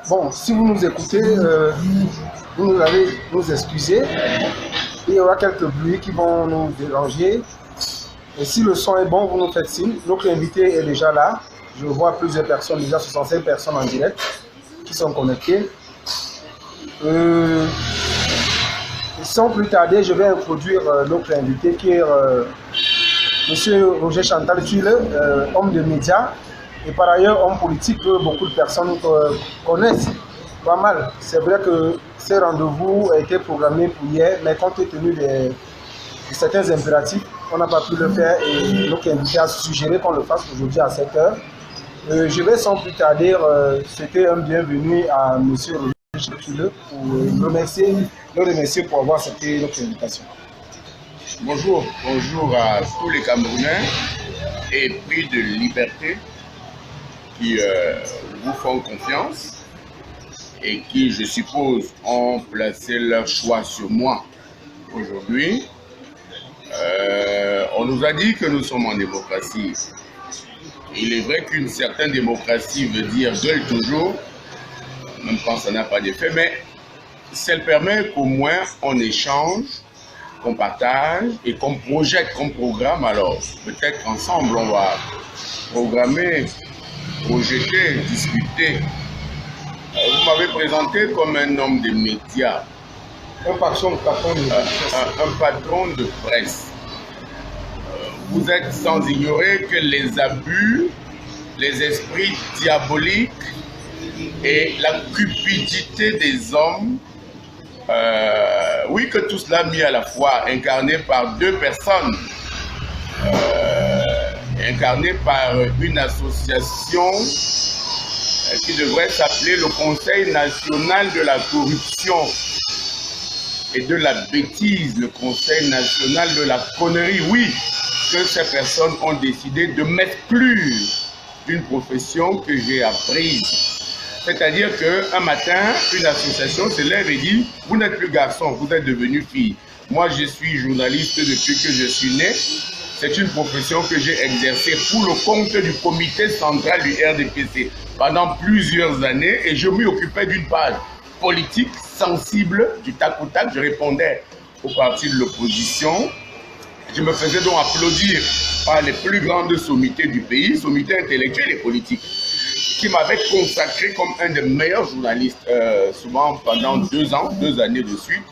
Bon, si vous nous écoutez, vous nous allez nous excuser. Il y aura quelques bruits qui vont nous déranger. Et si le son est bon, vous nous faites signe. Notre invité est déjà là. Je vois plusieurs personnes, déjà 65 personnes en direct qui sont connectées. Sans plus tarder, je vais introduire notre invité qui est Monsieur Roger Chantal Tuile, homme de médias et par ailleurs homme politique que beaucoup de personnes connaissent pas mal. C'est vrai que ces rendez-vous ont été programmés pour hier, mais compte tenu de certains impératifs, on n'a pas pu le faire et notre invité a suggéré qu'on le fasse aujourd'hui à 7 h. Je vais sans plus tarder souhaiter un bienvenue à Monsieur Roger Chantal Tuile pour le remercier pour avoir accepté notre invitation. Bonjour à tous les Camerounais épris de liberté qui vous font confiance et qui, je suppose, ont placé leur choix sur moi aujourd'hui. On nous a dit que nous sommes en démocratie. Il est vrai qu'une certaine démocratie veut dire gueule toujours, même quand ça n'a pas d'effet, mais ça permet qu'au moins on échange, qu'on partage et qu'on projette, qu'on programme. Alors, peut-être ensemble, on va programmer, projeter, discuter. Vous m'avez présenté comme un homme de médias. Un patron de presse. Vous êtes sans ignorer que les abus, les esprits diaboliques et la cupidité des hommes, oui, que tout cela mis à la fois, incarné par deux personnes, incarné par une association qui devrait s'appeler le Conseil national de la corruption et de la bêtise, le Conseil national de la connerie. Oui, que ces personnes ont décidé de m'exclure d'une profession que j'ai apprise. C'est-à-dire qu'un matin, une association se lève et dit « Vous n'êtes plus garçon, vous êtes devenu fille. Moi, je suis journaliste depuis que je suis né. C'est une profession que j'ai exercée pour le compte du comité central du RDPC pendant plusieurs années et je m'y occupais d'une page politique sensible du tac au tac. Je répondais aux partis de l'opposition. Je me faisais donc applaudir par les plus grandes sommités du pays, sommités intellectuelles et politiques, qui m'avait consacré comme un des meilleurs journalistes, souvent pendant 2 années de suite,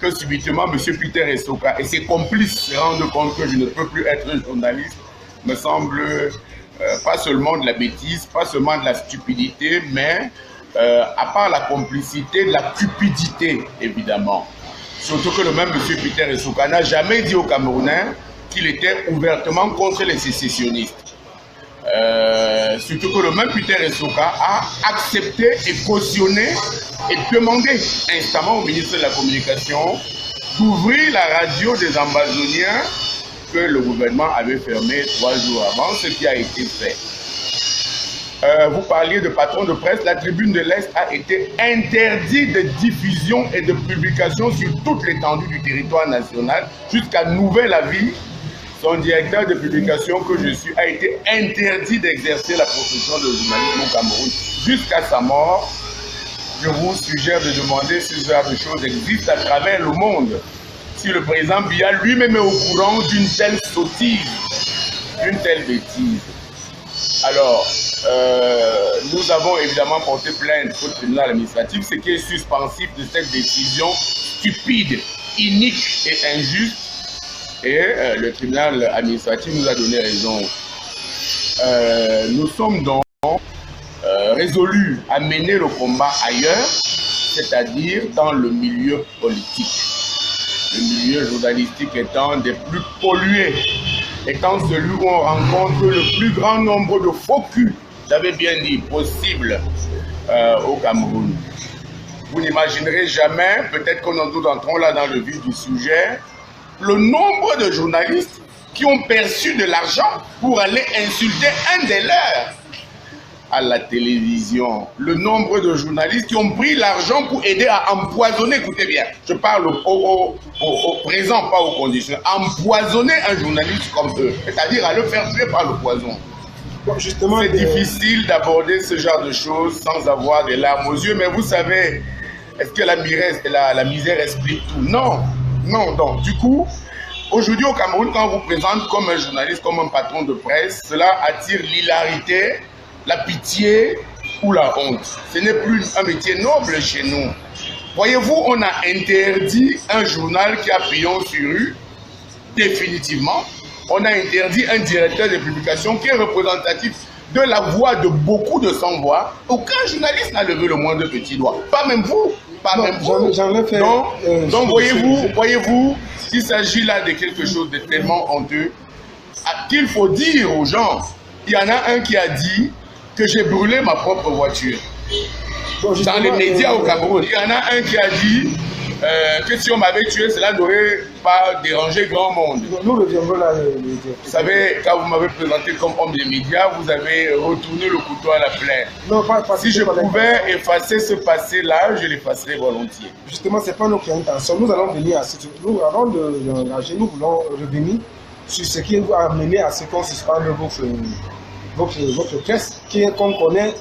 que subitement M. Peter Essoka et ses complices se rendent compte que je ne peux plus être un journaliste, me semble pas seulement de la bêtise, pas seulement de la stupidité, mais à part la complicité, de la cupidité, évidemment. Surtout que le même M. Peter Essoka n'a jamais dit aux Camerounais qu'il était ouvertement contre les sécessionnistes. Surtout que le même Peter Essoka a accepté et cautionné et demandé instamment au ministre de la Communication d'ouvrir la radio des Amazoniens que le gouvernement avait fermée 3 jours avant, ce qui a été fait. Vous parliez de patron de presse, la Tribune de l'Est a été interdite de diffusion et de publication sur toute l'étendue du territoire national jusqu'à nouvel avis. Son directeur de publication que je suis a été interdit d'exercer la profession de journalisme au Cameroun jusqu'à sa mort. Je vous suggère de demander si ce genre de choses existent à travers le monde. Si le président Biya lui-même est au courant d'une telle sottise, d'une telle bêtise. Alors, nous avons évidemment porté plainte au tribunal administratif, ce qui est suspensif de cette décision stupide, inique et injuste. Et le tribunal administratif nous a donné raison. Nous sommes donc résolus à mener le combat ailleurs, c'est-à-dire dans le milieu politique. Le milieu journalistique étant des plus pollués, étant celui où on rencontre le plus grand nombre de faux culs, j'avais bien dit, possible au Cameroun. Vous n'imaginerez jamais, peut-être que nous entrons là dans le vif du sujet, le nombre de journalistes qui ont perçu de l'argent pour aller insulter un des leurs à la télévision. Le nombre de journalistes qui ont pris l'argent pour aider à empoisonner, écoutez bien, je parle au présent, pas au conditionnel, empoisonner un journaliste comme eux, c'est-à-dire à le faire tuer par le poison. Bon, justement, c'est difficile d'aborder ce genre de choses sans avoir des larmes aux yeux, mais vous savez, est-ce que la misère explique tout? Non, non, donc du coup, aujourd'hui au Cameroun, quand on vous présente comme un journaliste, comme un patron de presse, cela attire l'hilarité, la pitié ou la honte. Ce n'est plus un métier noble chez nous. Voyez-vous, on a interdit un journal qui a pignon sur rue, définitivement. On a interdit un directeur de publication qui est représentatif de la voix de beaucoup de sans-voix. Aucun journaliste n'a levé le moindre petit doigt. Pas même vous. Pas non, même vous. J'en ai fait. Donc voyez-vous, il s'agit là de quelque chose de tellement honteux qu'il faut dire aux gens. Il y en a un qui a dit que j'ai brûlé ma propre voiture. Bon, dans les médias au Cameroun, il y en a un qui a dit que si on m'avait tué, cela n'aurait pas dérangé grand monde. Nous reviendrons là. Vous savez, quand vous m'avez présenté comme homme des médias, vous avez retourné le couteau à la plaie. Non, pas si je pouvais effacer ce passé-là, je l'effacerais volontiers. Justement, ce n'est pas notre intention. Nous allons venir à ce... Nous, avant de l'engager, nous voulons revenir sur ce qui a amené à ce qu'on suspende votre presse, qu'on connaît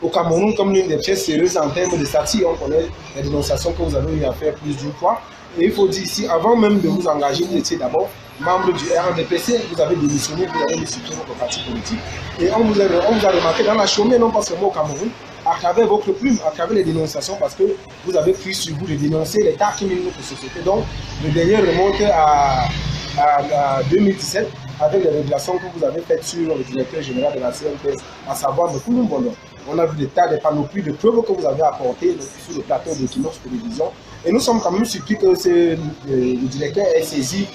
au Cameroun comme l'une des pièces sérieuses en termes de satire. On connaît les dénonciations que vous avez eu à faire plus d'une fois. Et il faut dire ici, avant même de vous engager, vous étiez d'abord membre du RNDPC, vous avez démissionné, vous avez mis sur pied votre parti politique. Et on vous a remarqué dans la chômée, non pas seulement au Cameroun, à travers votre plume, à travers les dénonciations, parce que vous avez pris sur vous de dénoncer les tas qui minent notre société. Donc, le dernier remonte à 2017, avec les révélations que vous avez faites sur le directeur général de la CNPS, à savoir M. Koulumbono. On a vu des tas de panoplies de preuves que vous avez apportées sur le plateau de Kinox Télévision. Et nous sommes quand même surpris que le directeur ait saisi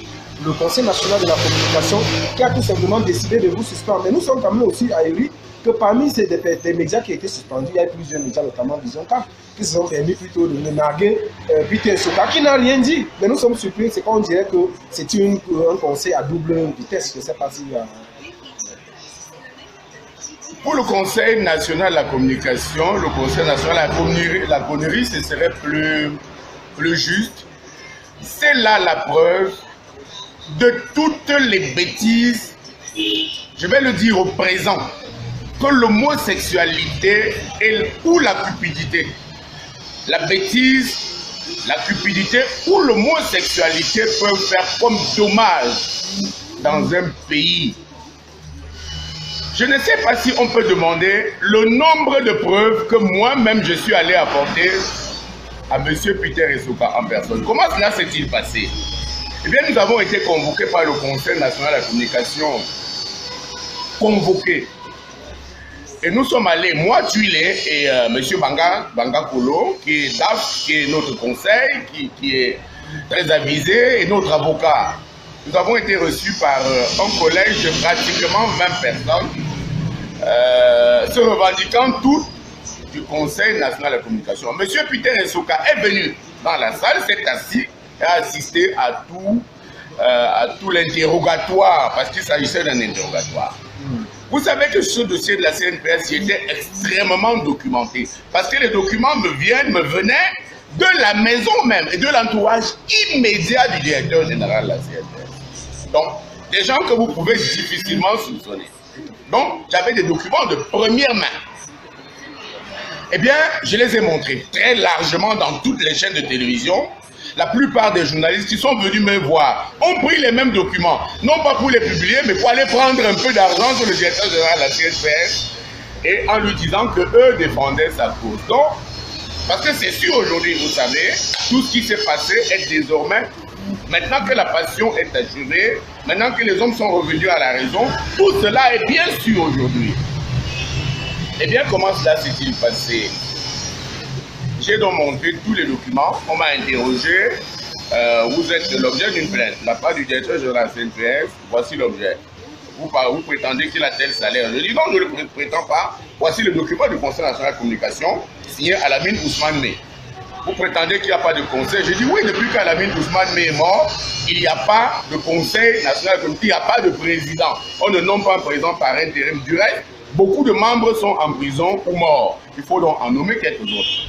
le Conseil national de la communication qui a tout simplement décidé de vous suspendre. Mais nous sommes quand même aussi ahuris que parmi des médias qui ont été suspendus, il y a plusieurs médias, notamment Vision 4, qui se sont permis plutôt de narguer Peter Soka, qui n'a rien dit. Mais nous sommes surpris, c'est qu'on dirait que c'est un conseil à double vitesse. Je ne sais pas si... Pour le Conseil national de la communication, le Conseil national de la connerie, ce serait plus juste. C'est là la preuve de toutes les bêtises, je vais le dire au présent, que l'homosexualité ou la cupidité, la bêtise, la cupidité ou l'homosexualité peuvent faire comme dommage dans un pays. Je ne sais pas si on peut demander le nombre de preuves que moi-même je suis allé apporter à M. Peter Esoka en personne. Comment cela s'est-il passé? Eh bien, nous avons été convoqués par le Conseil national de la communication. Convoqués. Et nous sommes allés, moi, Tuilé et M. Banga Kolo, qui est DAF, qui est notre conseil, qui est très avisé, et notre avocat. Nous avons été reçus par un collège de pratiquement 20 personnes, se revendiquant toutes du Conseil national de la communication. M. Peter Esoka est venu dans la salle, s'est assis et a assisté à tout l'interrogatoire, parce qu'il s'agissait d'un interrogatoire. Vous savez que ce dossier de la CNPS était extrêmement documenté, parce que les documents me venaient de la maison même et de l'entourage immédiat du directeur général de la CNPS. Donc, des gens que vous pouvez difficilement soupçonner. Donc, j'avais des documents de première main. Eh bien, je les ai montrés très largement dans toutes les chaînes de télévision. La plupart des journalistes qui sont venus me voir ont pris les mêmes documents, non pas pour les publier, mais pour aller prendre un peu d'argent sur le directeur général de la CNPS et en lui disant qu'eux défendaient sa cause. Donc, parce que c'est sûr aujourd'hui, vous savez, tout ce qui s'est passé est désormais, maintenant que la passion est achevée, maintenant que les hommes sont revenus à la raison, tout cela est bien sûr aujourd'hui. Eh bien, comment cela s'est-il passé? J'ai donc montré tous les documents, on m'a interrogé, vous êtes l'objet d'une plainte, la part du directeur de la CNPS, voici l'objet. Vous prétendez qu'il a tel salaire. Je dis non, je ne le prétends pas. Voici le document du Conseil national de la communication, signé Alamine Ousmane Mey. Vous prétendez qu'il n'y a pas de conseil. Je dis oui, depuis qu'Alamine Ousmane Mey est mort, il n'y a pas de Conseil national de communication, il n'y a pas de président. On ne nomme pas un président par intérim. Du reste, beaucoup de membres sont en prison ou morts. Il faut donc en nommer quelques autres.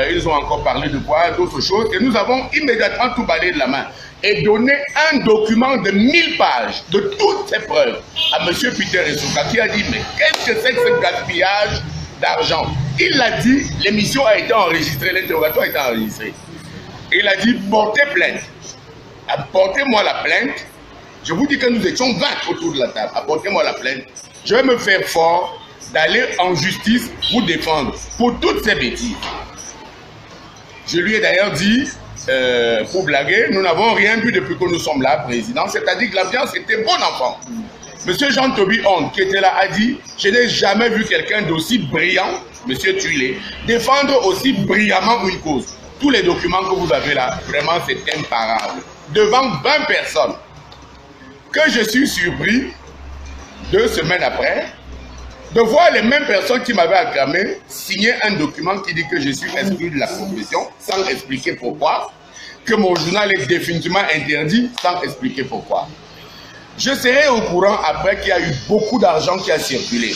Ils ont encore parlé de quoi, d'autres choses, et nous avons immédiatement tout balayé de la main. et donné un document de 1000 pages de toutes ces preuves à M. Peter Essoka qui a dit mais qu'est-ce que c'est que ce gaspillage d'argent? Il l'a dit, l'émission a été enregistrée, l'interrogatoire a été enregistré. Il a dit portez plainte. Apportez-moi la plainte. Je vous dis que nous étions 20 autour de la table. Apportez-moi la plainte. Je vais me faire fort d'aller en justice pour défendre pour toutes ces bêtises. Je lui ai d'ailleurs dit, pour blaguer, nous n'avons rien vu depuis que nous sommes là, président. C'est-à-dire que l'ambiance était bon enfant. Monsieur Jean-Toby Honde, qui était là, a dit « Je n'ai jamais vu quelqu'un d'aussi brillant, Monsieur Tuilé, défendre aussi brillamment une cause. » Tous les documents que vous avez là, vraiment, c'est imparable. Devant 20 personnes, que je suis surpris, 2 semaines après, de voir les mêmes personnes qui m'avaient acclamé signer un document qui dit que je suis exclu de la profession, sans expliquer pourquoi, que mon journal est définitivement interdit, sans expliquer pourquoi. Je serai au courant après qu'il y a eu beaucoup d'argent qui a circulé.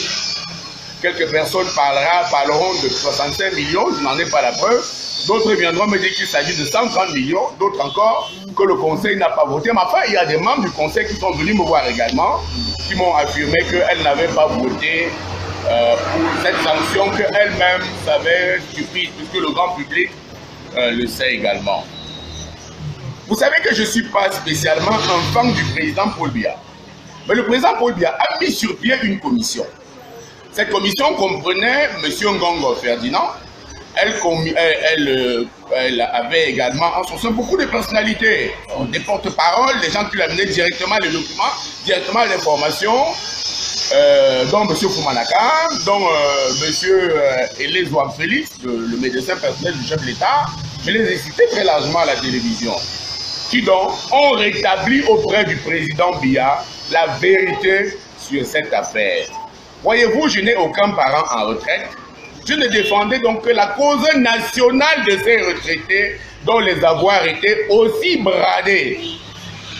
Quelques personnes parleront de 65 millions, je n'en ai pas la preuve. D'autres viendront me dire qu'il s'agit de 130 millions, d'autres encore que le conseil n'a pas voté. Mais enfin, il y a des membres du conseil qui sont venus me voir également, qui m'ont affirmé qu'elles n'avaient pas voté pour cette sanction qu'elles-mêmes savaient stupide, puisque le grand public le sait également. Vous savez que je ne suis pas spécialement un fan du président Paul Biya. Mais le président Paul Biya a mis sur pied une commission. Cette commission comprenait M. Ngongo Ferdinand. Elle avait également en son sein beaucoup de personnalités, des porte-paroles, des gens qui lui amenaient directement les documents, directement l'information, dont M. Foumanaka, dont M. Elez Ouam Félix, le médecin personnel du chef de l'État. Je les ai cités très largement à la télévision, qui donc ont rétabli auprès du président Biya la vérité sur cette affaire. Voyez-vous, je n'ai aucun parent en retraite. Je ne défendais donc que la cause nationale de ces retraités dont les avoirs étaient aussi bradés.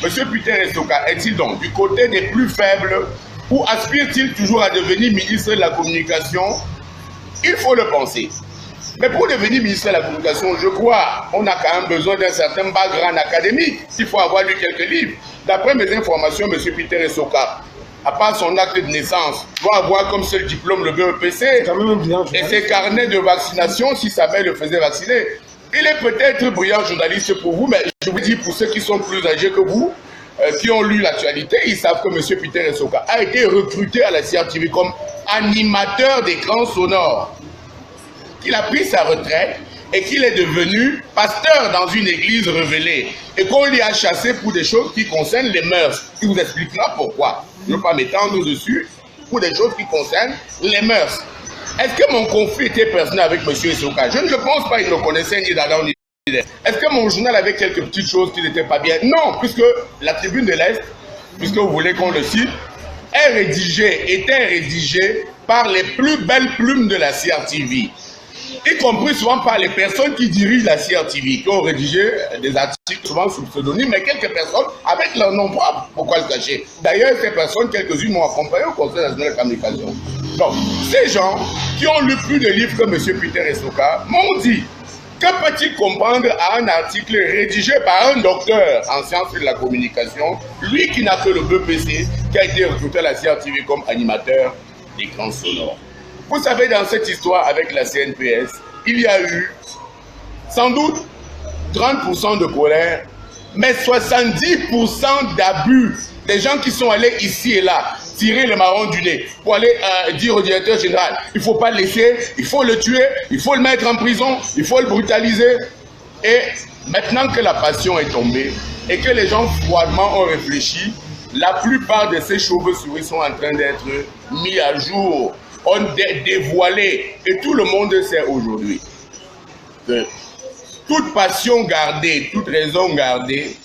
Monsieur Peter Essoka est-il donc du côté des plus faibles ou aspire-t-il toujours à devenir ministre de la Communication? Il faut le penser. Mais pour devenir ministre de la Communication, je crois qu'on a quand même besoin d'un certain background académique. Il faut avoir lu quelques livres. D'après mes informations, monsieur Peter Essoka, à part son acte de naissance, doit avoir comme seul diplôme le BEPC et ses carnets de vaccination si sa mère le faisait vacciner. Il est peut-être brillant journaliste pour vous, mais je vous dis pour ceux qui sont plus âgés que vous, qui ont lu l'actualité, ils savent que M. Peter Essoka a été recruté à la CRTV comme animateur d'écran sonore, qu'il a pris sa retraite et qu'il est devenu pasteur dans une église révélée et qu'on lui a chassé pour des choses qui concernent les mœurs. Il vous expliquera pourquoi. Je ne veux pas m'étendre dessus pour des choses qui concernent les mœurs. Est-ce que mon conflit était personnel avec M. Essoka? Je ne le pense pas, il ne connaissait ni d'Adam ni d'Ève. Est-ce que mon journal avait quelques petites choses qui n'étaient pas bien? Non, puisque la Tribune de l'Est, puisque vous voulez qu'on le cite, était rédigée par les plus belles plumes de la CRTV, y compris souvent par les personnes qui dirigent la CRTV, qui ont rédigé des articles souvent sous pseudonyme, mais quelques personnes avec leur nom propre. Pourquoi le cacher? D'ailleurs, ces personnes, quelques-unes m'ont accompagné au Conseil national de communication. Donc, ces gens qui ont lu plus de livres que M. Peter Essoka m'ont dit que peut-il comprendre à un article rédigé par un docteur en sciences de la communication, lui qui n'a que le BEPC, qui a été recruté à la CRTV comme animateur d'écran sonore. Vous savez, dans cette histoire avec la CNPS, il y a eu sans doute 30% de colère, mais 70% d'abus. Des gens qui sont allés ici et là, tirer le marron du nez, pour aller dire au directeur général, il ne faut pas le laisser, il faut le tuer, il faut le mettre en prison, il faut le brutaliser. Et maintenant que la passion est tombée, et que les gens froidement ont réfléchi, la plupart de ces chauves-souris sont en train d'être mis à jour, on dévoilé, et tout le monde sait aujourd'hui que toute passion gardée, toute raison gardée,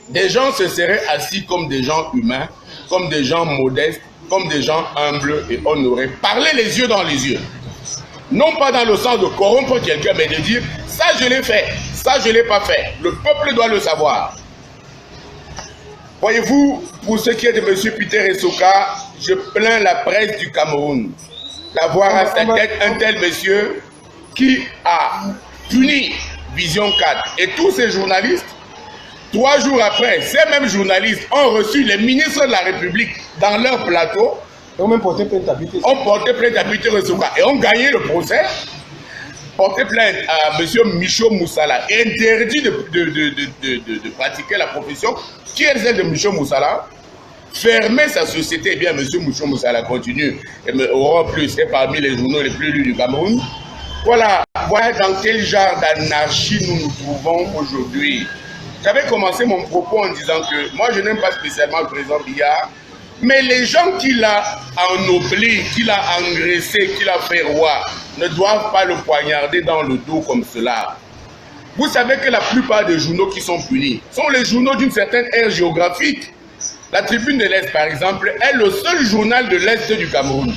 des gens se seraient assis comme des gens humains, comme des gens modestes, comme des gens humbles et honorés, parler les yeux dans les yeux. Non pas dans le sens de corrompre quelqu'un, mais de dire « ça je l'ai fait, ça je ne l'ai pas fait ». Le peuple doit le savoir. Voyez-vous, pour ce qui est de M. Peter Essoka, je plains la presse du Cameroun d'avoir à sa tête un tel monsieur qui a puni Vision 4 et tous ces journalistes 3 jours après, ces mêmes journalistes ont reçu les ministres de la République dans leur plateau. Ils ont même porté plainte à Peter. Ont porté plainte à Peter Esouka et ont gagné le procès. Porté plainte à M. Michaud Moussala, interdit de pratiquer la profession, qui est celle de Michaud Moussala. Fermer sa société, eh bien, M. Michaud Moussala continue. Et Europe Plus est parmi les journaux les plus lus du Cameroun. Voilà dans quel genre d'anarchie nous nous trouvons aujourd'hui. J'avais commencé mon propos en disant que moi, je n'aime pas spécialement le président Biya, mais les gens qu'il a ennoblis, qu'il a engraissés, qu'il a fait roi, ne doivent pas le poignarder dans le dos comme cela. Vous savez que la plupart des journaux qui sont punis sont les journaux d'une certaine ère géographique. La Tribune de l'Est, par exemple, est le seul journal de l'Est du Cameroun.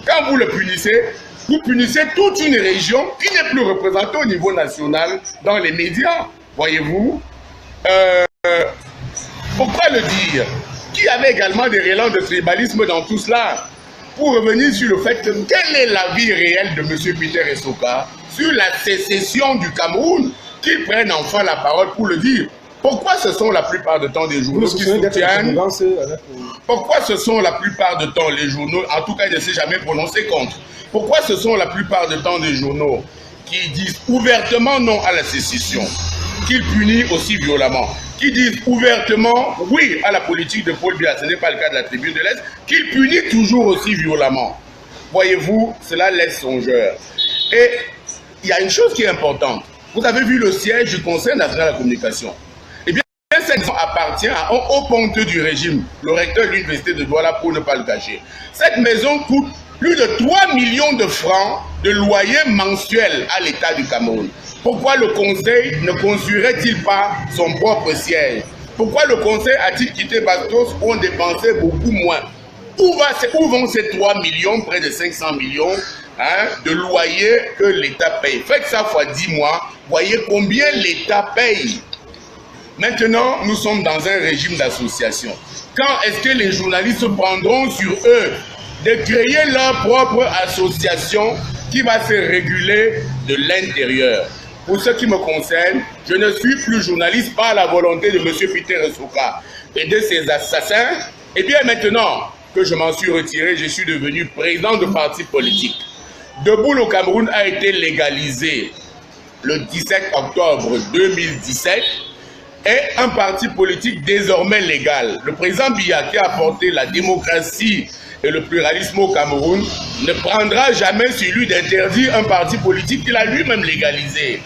Quand vous le punissez, vous punissez toute une région qui n'est plus représentée au niveau national dans les médias. Voyez-vous, pourquoi le dire? Qui avait également des relents de tribalisme dans tout cela? Pour revenir sur le fait que quelle est la vie réelle de M. Peter Esouka sur la sécession du Cameroun, qu'il prenne enfin la parole pour le dire. Pourquoi ce sont la plupart du temps des journaux qui soutiennent? Pourquoi ce sont la plupart du temps les journaux, en tout cas il ne s'est jamais prononcé contre, pourquoi ce sont la plupart du temps des journaux qui disent ouvertement non à la sécession, qu'ils punissent aussi violemment, qui disent ouvertement oui à la politique de Paul Biya, ce n'est pas le cas de la Tribune de l'Est, qu'ils punissent toujours aussi violemment? Voyez-vous, cela laisse songeur. Et il y a une chose qui est importante. Vous avez vu le siège du Conseil national de la communication. Eh bien, cette maison appartient à un haut ponteux du régime, le recteur de l'université de Douala, pour ne pas le cacher. Cette maison coûte plus de 3 millions de francs de loyer mensuel à l'État du Cameroun. Pourquoi le Conseil ne construirait-il pas son propre siège? Pourquoi le Conseil a-t-il quitté Bastos où on dépensait beaucoup moins? Où vont ces 3 millions, près de 500 millions de loyer que l'État paye? Faites ça fois 10 mois, voyez combien l'État paye. Maintenant, nous sommes dans un régime d'association. Quand est-ce que les journalistes prendront sur eux de créer leur propre association qui va se réguler de l'intérieur? Pour ce qui me concerne, je ne suis plus journaliste par la volonté de M. Peter Esouka et de ses assassins. Et bien maintenant que je m'en suis retiré, je suis devenu président de parti politique. Debout le Cameroun a été légalisé le 17 octobre 2017 est un parti politique désormais légal. Le président Biya, qui a apporté la démocratie et le pluralisme au Cameroun, ne prendra jamais sur lui d'interdire un parti politique qu'il a lui-même légalisé.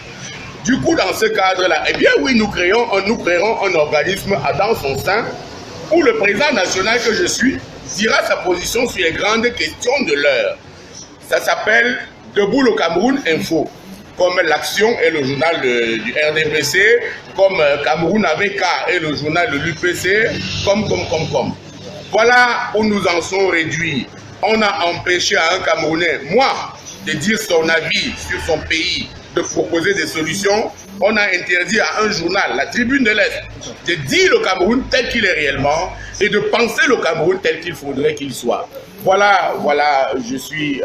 Du coup, dans ce cadre-là, eh bien oui, nous créerons un organisme dans son sein où le président national que je suis dira sa position sur les grandes questions de l'heure. Ça s'appelle Debout le Cameroun Info, comme l'Action est le journal du RDPC, comme Cameroun avec K est le journal de l'UPC, comme. Voilà où nous en sommes réduits. On a empêché à un Camerounais, moi, de dire son avis sur son pays, de proposer des solutions. On a interdit à un journal, la Tribune de l'Est, de dire le Cameroun tel qu'il est réellement et de penser le Cameroun tel qu'il faudrait qu'il soit. Voilà, je suis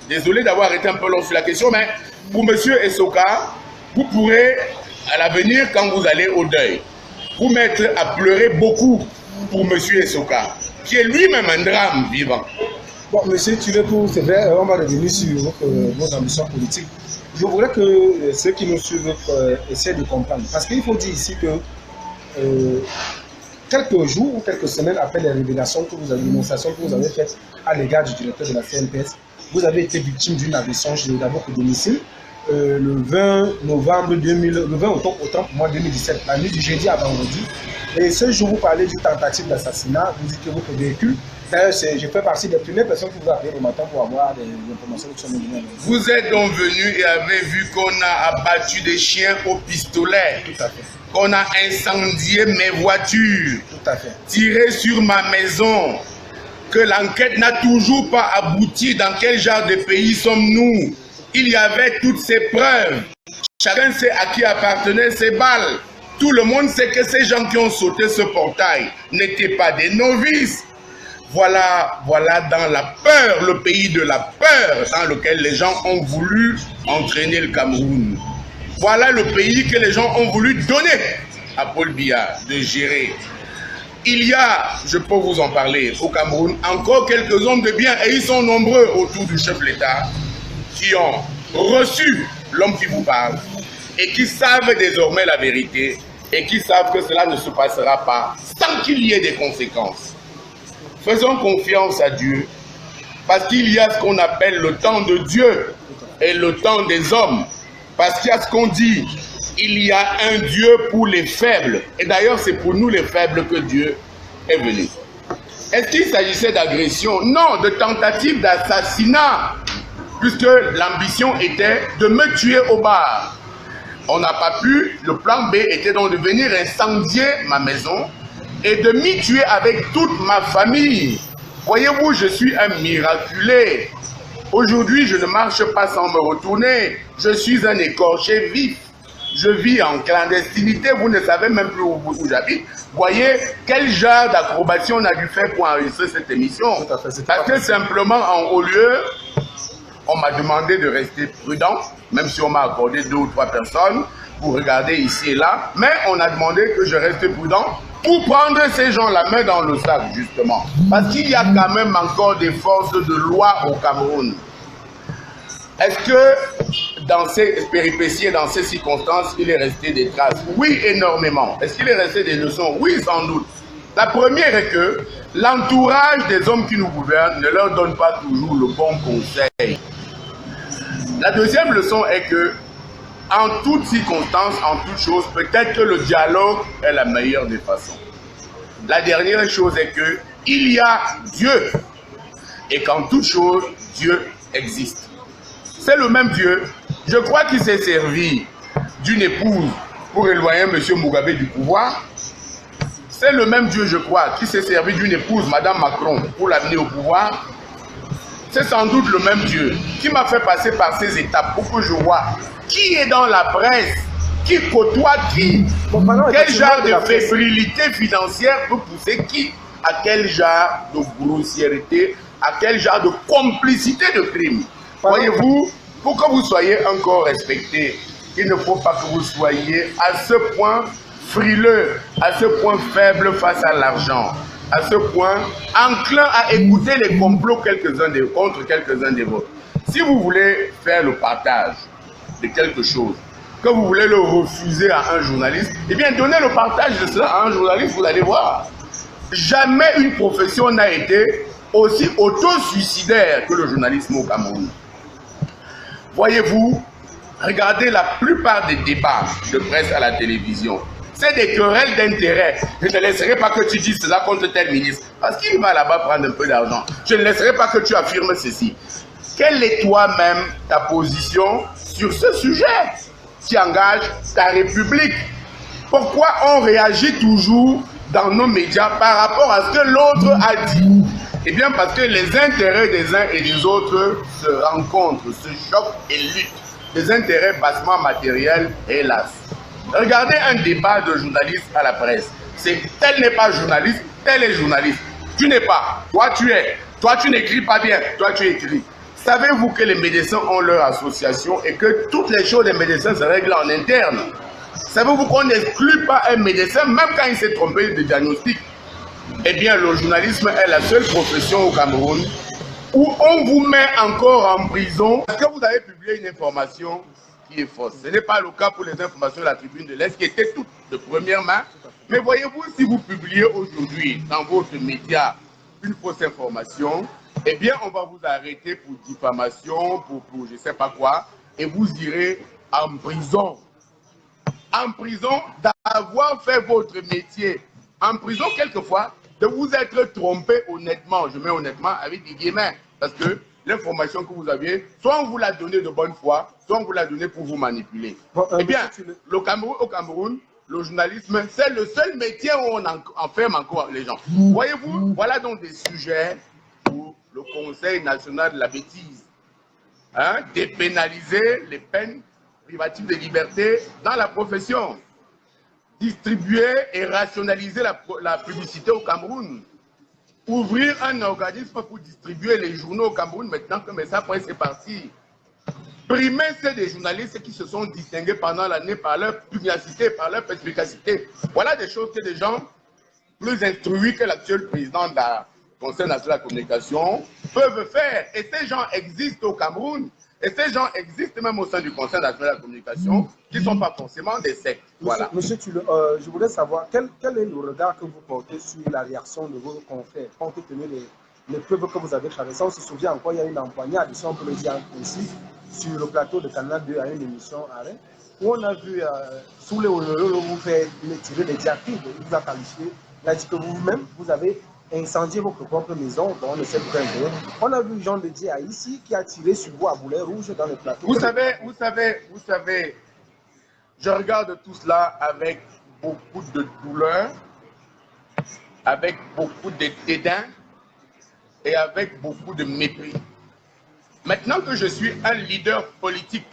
désolé d'avoir été un peu long sur la question, mais pour M. Esouka, vous pourrez, à l'avenir, quand vous allez au deuil, vous mettre à pleurer beaucoup pour M. Esouka, qui est lui-même un drame vivant. Bon, M. Tulepo, c'est vrai, on va revenir sur vos ambitions politiques. Je voudrais que ceux qui nous suivent essaient de comprendre. Parce qu'il faut dire ici que quelques jours ou quelques semaines après les révélations que vous avez, démonstrations que vous avez faites à l'égard du directeur de la CNPS, vous avez été victime d'une agression d'abord au domicile. Le 20 octobre au 30 mois 2017, la nuit du jeudi à vendredi. Et ce jour, vous parlez d'une tentative d'assassinat, vous dites que votre véhicule, d'ailleurs, je fais partie des premières personnes qui vous appellent au matin pour avoir des informations qui sont données. Vous êtes donc venu et avez vu qu'on a abattu des chiens au pistolet. Tout à fait. Qu'on a incendié mes voitures. Tout à fait. Tiré sur ma maison. Que l'enquête n'a toujours pas abouti. Dans quel genre de pays sommes-nous? Il y avait toutes ces preuves. Chacun sait à qui appartenaient ces balles. Tout le monde sait que ces gens qui ont sauté ce portail n'étaient pas des novices. Voilà dans la peur, le pays de la peur dans lequel les gens ont voulu entraîner le Cameroun. Voilà le pays que les gens ont voulu donner à Paul Biya de gérer. Il y a, je peux vous en parler, au Cameroun, encore quelques hommes de bien, et ils sont nombreux autour du chef de l'État, qui ont reçu l'homme qui vous parle, et qui savent désormais la vérité, et qui savent que cela ne se passera pas sans qu'il y ait des conséquences. Faisons confiance à Dieu, parce qu'il y a ce qu'on appelle le temps de Dieu et le temps des hommes. Parce qu'il y a ce qu'on dit, il y a un Dieu pour les faibles. Et d'ailleurs, c'est pour nous les faibles que Dieu est venu. Est-ce qu'il s'agissait d'agression? Non, de tentative d'assassinat, puisque l'ambition était de me tuer au bar. On n'a pas pu, le plan B était donc de venir incendier ma maison et de m'y tuer avec toute ma famille. Voyez-vous, je suis un miraculé. Aujourd'hui, je ne marche pas sans me retourner. Je suis un écorché vif. Je vis en clandestinité. Vous ne savez même plus où j'habite. Voyez quel genre d'acrobatie on a dû faire pour enregistrer cette émission. Parce que simplement, en haut lieu, on m'a demandé de rester prudent, même si on m'a accordé 2 ou 3 personnes pour regarder ici et là. Mais on a demandé que je reste prudent pour prendre ces gens la main dans le sac, justement. Parce qu'il y a quand même encore des forces de loi au Cameroun. Est-ce que dans ces péripéties et dans ces circonstances, il est resté des traces? Oui, énormément. Est-ce qu'il est resté des leçons? Oui, sans doute. La première est que l'entourage des hommes qui nous gouvernent ne leur donne pas toujours le bon conseil. La deuxième leçon est que, en toutes circonstances, en toutes choses, peut-être que le dialogue est la meilleure des façons. La dernière chose est que il y a Dieu et qu'en toute chose, Dieu existe. C'est le même Dieu. Je crois qu'il s'est servi d'une épouse pour éloigner M. Mugabe du pouvoir. C'est le même Dieu, je crois, qui s'est servi d'une épouse, Mme Macron, pour l'amener au pouvoir. C'est sans doute le même Dieu qui m'a fait passer par ces étapes pour que je vois qui est dans la presse, qui côtoie qui, quel genre de fébrilité financière peut pousser qui, à quel genre de grossièreté, à quel genre de complicité de crime. Voyez-vous, pour que vous soyez encore respecté, il ne faut pas que vous soyez à ce point frileux, à ce point faible face à l'argent, à ce point enclin à écouter les complots contre quelques-uns des vôtres. Si vous voulez faire le partage de quelque chose, que vous voulez le refuser à un journaliste, eh bien donnez le partage de cela à un journaliste, vous allez voir. Jamais une profession n'a été aussi auto-suicidaire que le journalisme au Cameroun. Voyez-vous, regardez la plupart des débats de presse à la télévision. C'est des querelles d'intérêt. Je ne laisserai pas que tu dises cela contre tel ministre, parce qu'il va là-bas prendre un peu d'argent. Je ne laisserai pas que tu affirmes ceci. Quelle est toi-même ta position sur ce sujet qui engage ta République? Pourquoi on réagit toujours dans nos médias par rapport à ce que l'autre a dit? Eh bien parce que les intérêts des uns et des autres se rencontrent, se choquent et luttent. Des intérêts bassement matériels, hélas. Regardez un débat de journalistes à la presse. C'est tel n'est pas journaliste, tel est journaliste. Tu n'es pas, toi tu es. Toi tu n'écris pas bien, toi tu écris. Savez-vous que les médecins ont leur association et que toutes les choses des médecins se règlent en interne? Savez-vous qu'on n'exclut pas un médecin même quand il s'est trompé de diagnostic? Eh bien, le journalisme est la seule profession au Cameroun où on vous met encore en prison parce que vous avez publié une information qui est fausse. Ce n'est pas le cas pour les informations de la Tribune de l'Est qui étaient toutes de première main. Mais voyez-vous, si vous publiez aujourd'hui dans votre média une fausse information, eh bien, on va vous arrêter pour diffamation, pour je ne sais pas quoi, et vous irez en prison. En prison d'avoir fait votre métier. En prison, quelquefois, de vous être trompé honnêtement. Je mets honnêtement avec des guillemets. Parce que l'information que vous aviez, soit on vous l'a donnée de bonne foi, soit on vous l'a donnée pour vous manipuler. Eh bien, au Cameroun, le journalisme, c'est le seul métier où on enferme encore les gens. Voyez-vous, voilà donc des sujets pour le Conseil national de la bêtise. Hein, dépénaliser les peines privatives de liberté dans la profession. Distribuer et rationaliser la publicité au Cameroun. Ouvrir un organisme pour distribuer les journaux au Cameroun maintenant que Messa Presse est parti. Primer, c'est des journalistes qui se sont distingués pendant l'année par leur pugnacité, par leur perspicacité. Voilà des choses que des gens plus instruits que l'actuel président du Conseil national de la communication peuvent faire. Et ces gens existent au Cameroun. Et ces gens existent même au sein du Conseil national de la communication, qui ne sont pas forcément des sectes. Voilà. Monsieur Thuile, je voudrais savoir quel est le regard que vous portez sur la réaction de vos confrères, compte tenu les preuves que vous avez traversées. On se souvient encore, il y a une empoignade, si on peut le dire ainsi, sur le plateau de Canal 2 à une émission arrêt, où on a vu sous les Ololo vous faire tirer des diatribes, il vous a qualifié, il a dit que vous-même, vous avez incendié votre propre maison, bon, on ne sait pas. On a vu Jean de Dia ici qui a tiré sur vous à boulet rouge dans le plateau. Vous savez, je regarde tout cela avec beaucoup de douleur, avec beaucoup de dédain et avec beaucoup de mépris. Maintenant que je suis un leader politique,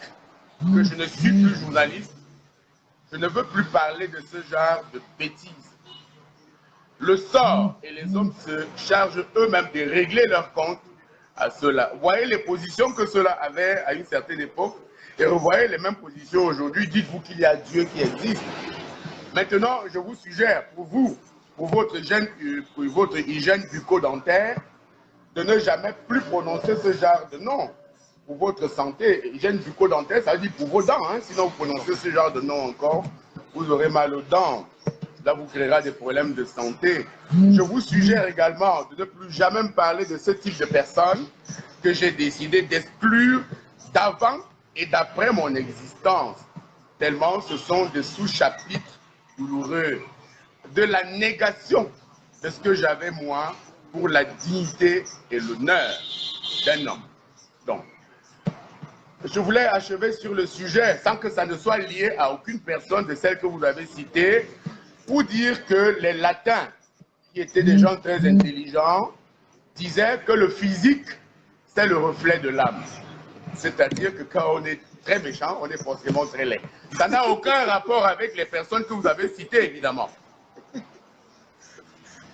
que je ne suis plus journaliste, je ne veux plus parler de ce genre de bêtises. Le sort et les hommes se chargent eux-mêmes de régler leurs comptes à cela. Voyez les positions que cela avait à une certaine époque et revoyez les mêmes positions aujourd'hui. Dites-vous qu'il y a Dieu qui existe. Maintenant, je vous suggère, pour vous, pour votre hygiène bucco-dentaire, de ne jamais plus prononcer ce genre de nom. Pour votre santé, hygiène bucco-dentaire, ça veut dire pour vos dents. Hein? Sinon, vous prononcez ce genre de nom encore, vous aurez mal aux dents. Cela vous créera des problèmes de santé. Je vous suggère également de ne plus jamais me parler de ce type de personnes que j'ai décidé d'exclure d'avant et d'après mon existence. Tellement ce sont des sous-chapitres douloureux de la négation de ce que j'avais moi pour la dignité et l'honneur d'un homme. Donc, je voulais achever sur le sujet sans que ça ne soit lié à aucune personne de celles que vous avez citées, pour dire que les latins, qui étaient des gens très intelligents, disaient que le physique, c'est le reflet de l'âme. C'est-à-dire que quand on est très méchant, on est forcément très laid. Ça n'a aucun rapport avec les personnes que vous avez citées, évidemment.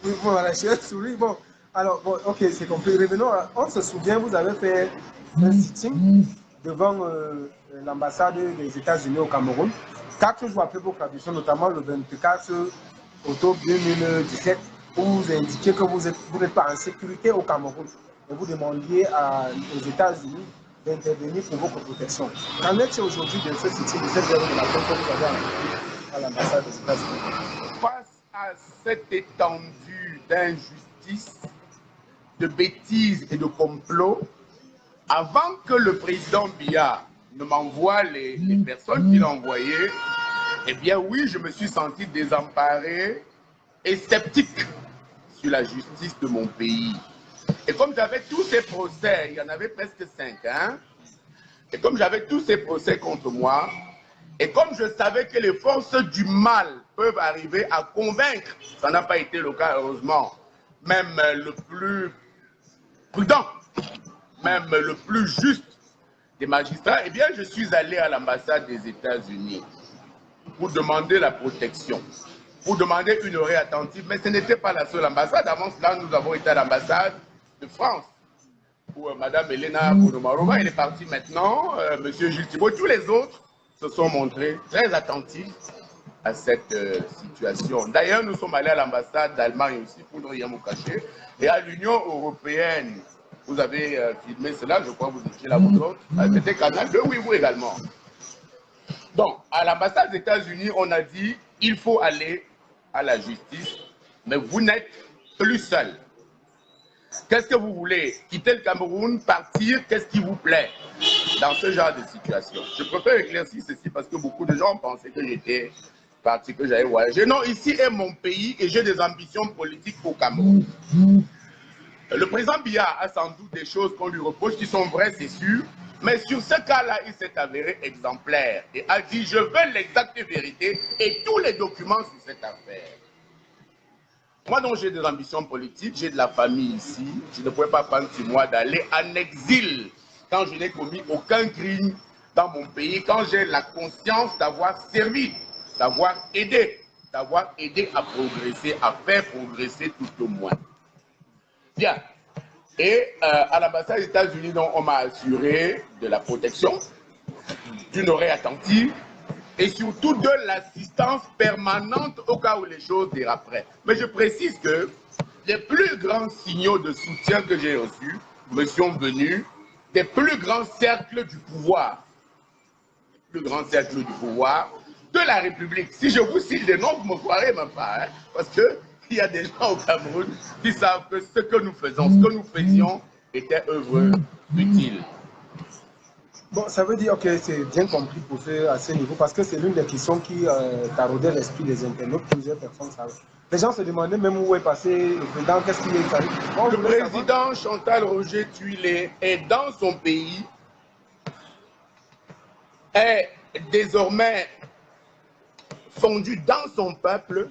Oui, voilà, je souris. Bon, alors, bon, ok, c'est compris. Revenons, on se souvient, vous avez fait un sitting devant l'ambassade des États-Unis au Cameroun. 4 jours après votre audition, notamment le 24 octobre 2017, où vous indiquiez que vous n'êtes pas en sécurité au Cameroun et vous demandiez aux États-Unis d'intervenir pour votre protection. Qu'en est-il aujourd'hui de ce sitting, de cette guerre de la paix que vous avez envoyée à l'ambassade des États-Unis? Face à cette étendue d'injustice, de bêtises et de complots, avant que le président Biya ne m'envoie les personnes qu'il a envoyées, eh bien oui, je me suis senti désemparé et sceptique sur la justice de mon pays. Et comme j'avais tous ces procès, il y en avait presque 5, hein, et comme j'avais tous ces procès contre moi, et comme je savais que les forces du mal peuvent arriver à convaincre, ça n'a pas été le cas heureusement, même le plus prudent, même le plus juste des magistrats, eh bien je suis allé à l'ambassade des États-Unis pour demander la protection, pour demander une oreille attentive, mais ce n'était pas la seule ambassade. Avant cela, nous avons été à l'ambassade de France, où Mme Elena Bonomarova, elle est partie maintenant, M. Gilles Thibault, tous les autres se sont montrés très attentifs à cette situation. D'ailleurs, nous sommes allés à l'ambassade d'Allemagne aussi pour ne rien vous cacher, et à l'Union européenne. Vous avez filmé cela, je crois que vous étiez là, vous autres. C'était Canal 2, oui, vous également. Donc, à l'ambassade des États-Unis, on a dit il faut aller à la justice, mais vous n'êtes plus seul. Qu'est-ce que vous voulez? Quitter le Cameroun, partir, qu'est-ce qui vous plaît dans ce genre de situation? Je préfère éclaircir ceci parce que beaucoup de gens pensaient que j'étais parti, que j'allais voyager. Non, ici est mon pays et j'ai des ambitions politiques au Cameroun. Le président Biya a sans doute des choses qu'on lui reproche qui sont vraies, c'est sûr, mais sur ce cas-là, il s'est avéré exemplaire et a dit « Je veux l'exacte vérité et tous les documents sur cette affaire ». Moi, donc, j'ai des ambitions politiques, j'ai de la famille ici, je ne pouvais pas prendre sur moi d'aller en exil quand je n'ai commis aucun crime dans mon pays, quand j'ai la conscience d'avoir servi, d'avoir aidé à progresser, à faire progresser tout au moins. Bien. Et à l'ambassade des États-Unis, on m'a assuré de la protection. d'une oreille attentive et surtout de l'assistance permanente au cas où les choses déraperaient. Mais je précise que les plus grands signaux de soutien que j'ai reçus me sont venus des plus grands cercles du pouvoir. Les plus grands cercles du pouvoir de la République. Si je vous cite des noms, vous ne me croirez même pas, hein, parce qu'il y a des gens au Cameroun qui savent que ce que nous faisons, ce que nous faisions était œuvre utile. Bon, ça veut dire que c'est bien compris pour ce, à ce niveau, parce que c'est l'une des questions qui taraudait l'esprit des internautes. Plusieurs personnes savent. Les gens se demandaient même où est passé le président, qu'est-ce qu'il est arrivé. Bon, le président Chantal Roger Thuilé est dans son pays, est désormais fondu dans son peuple,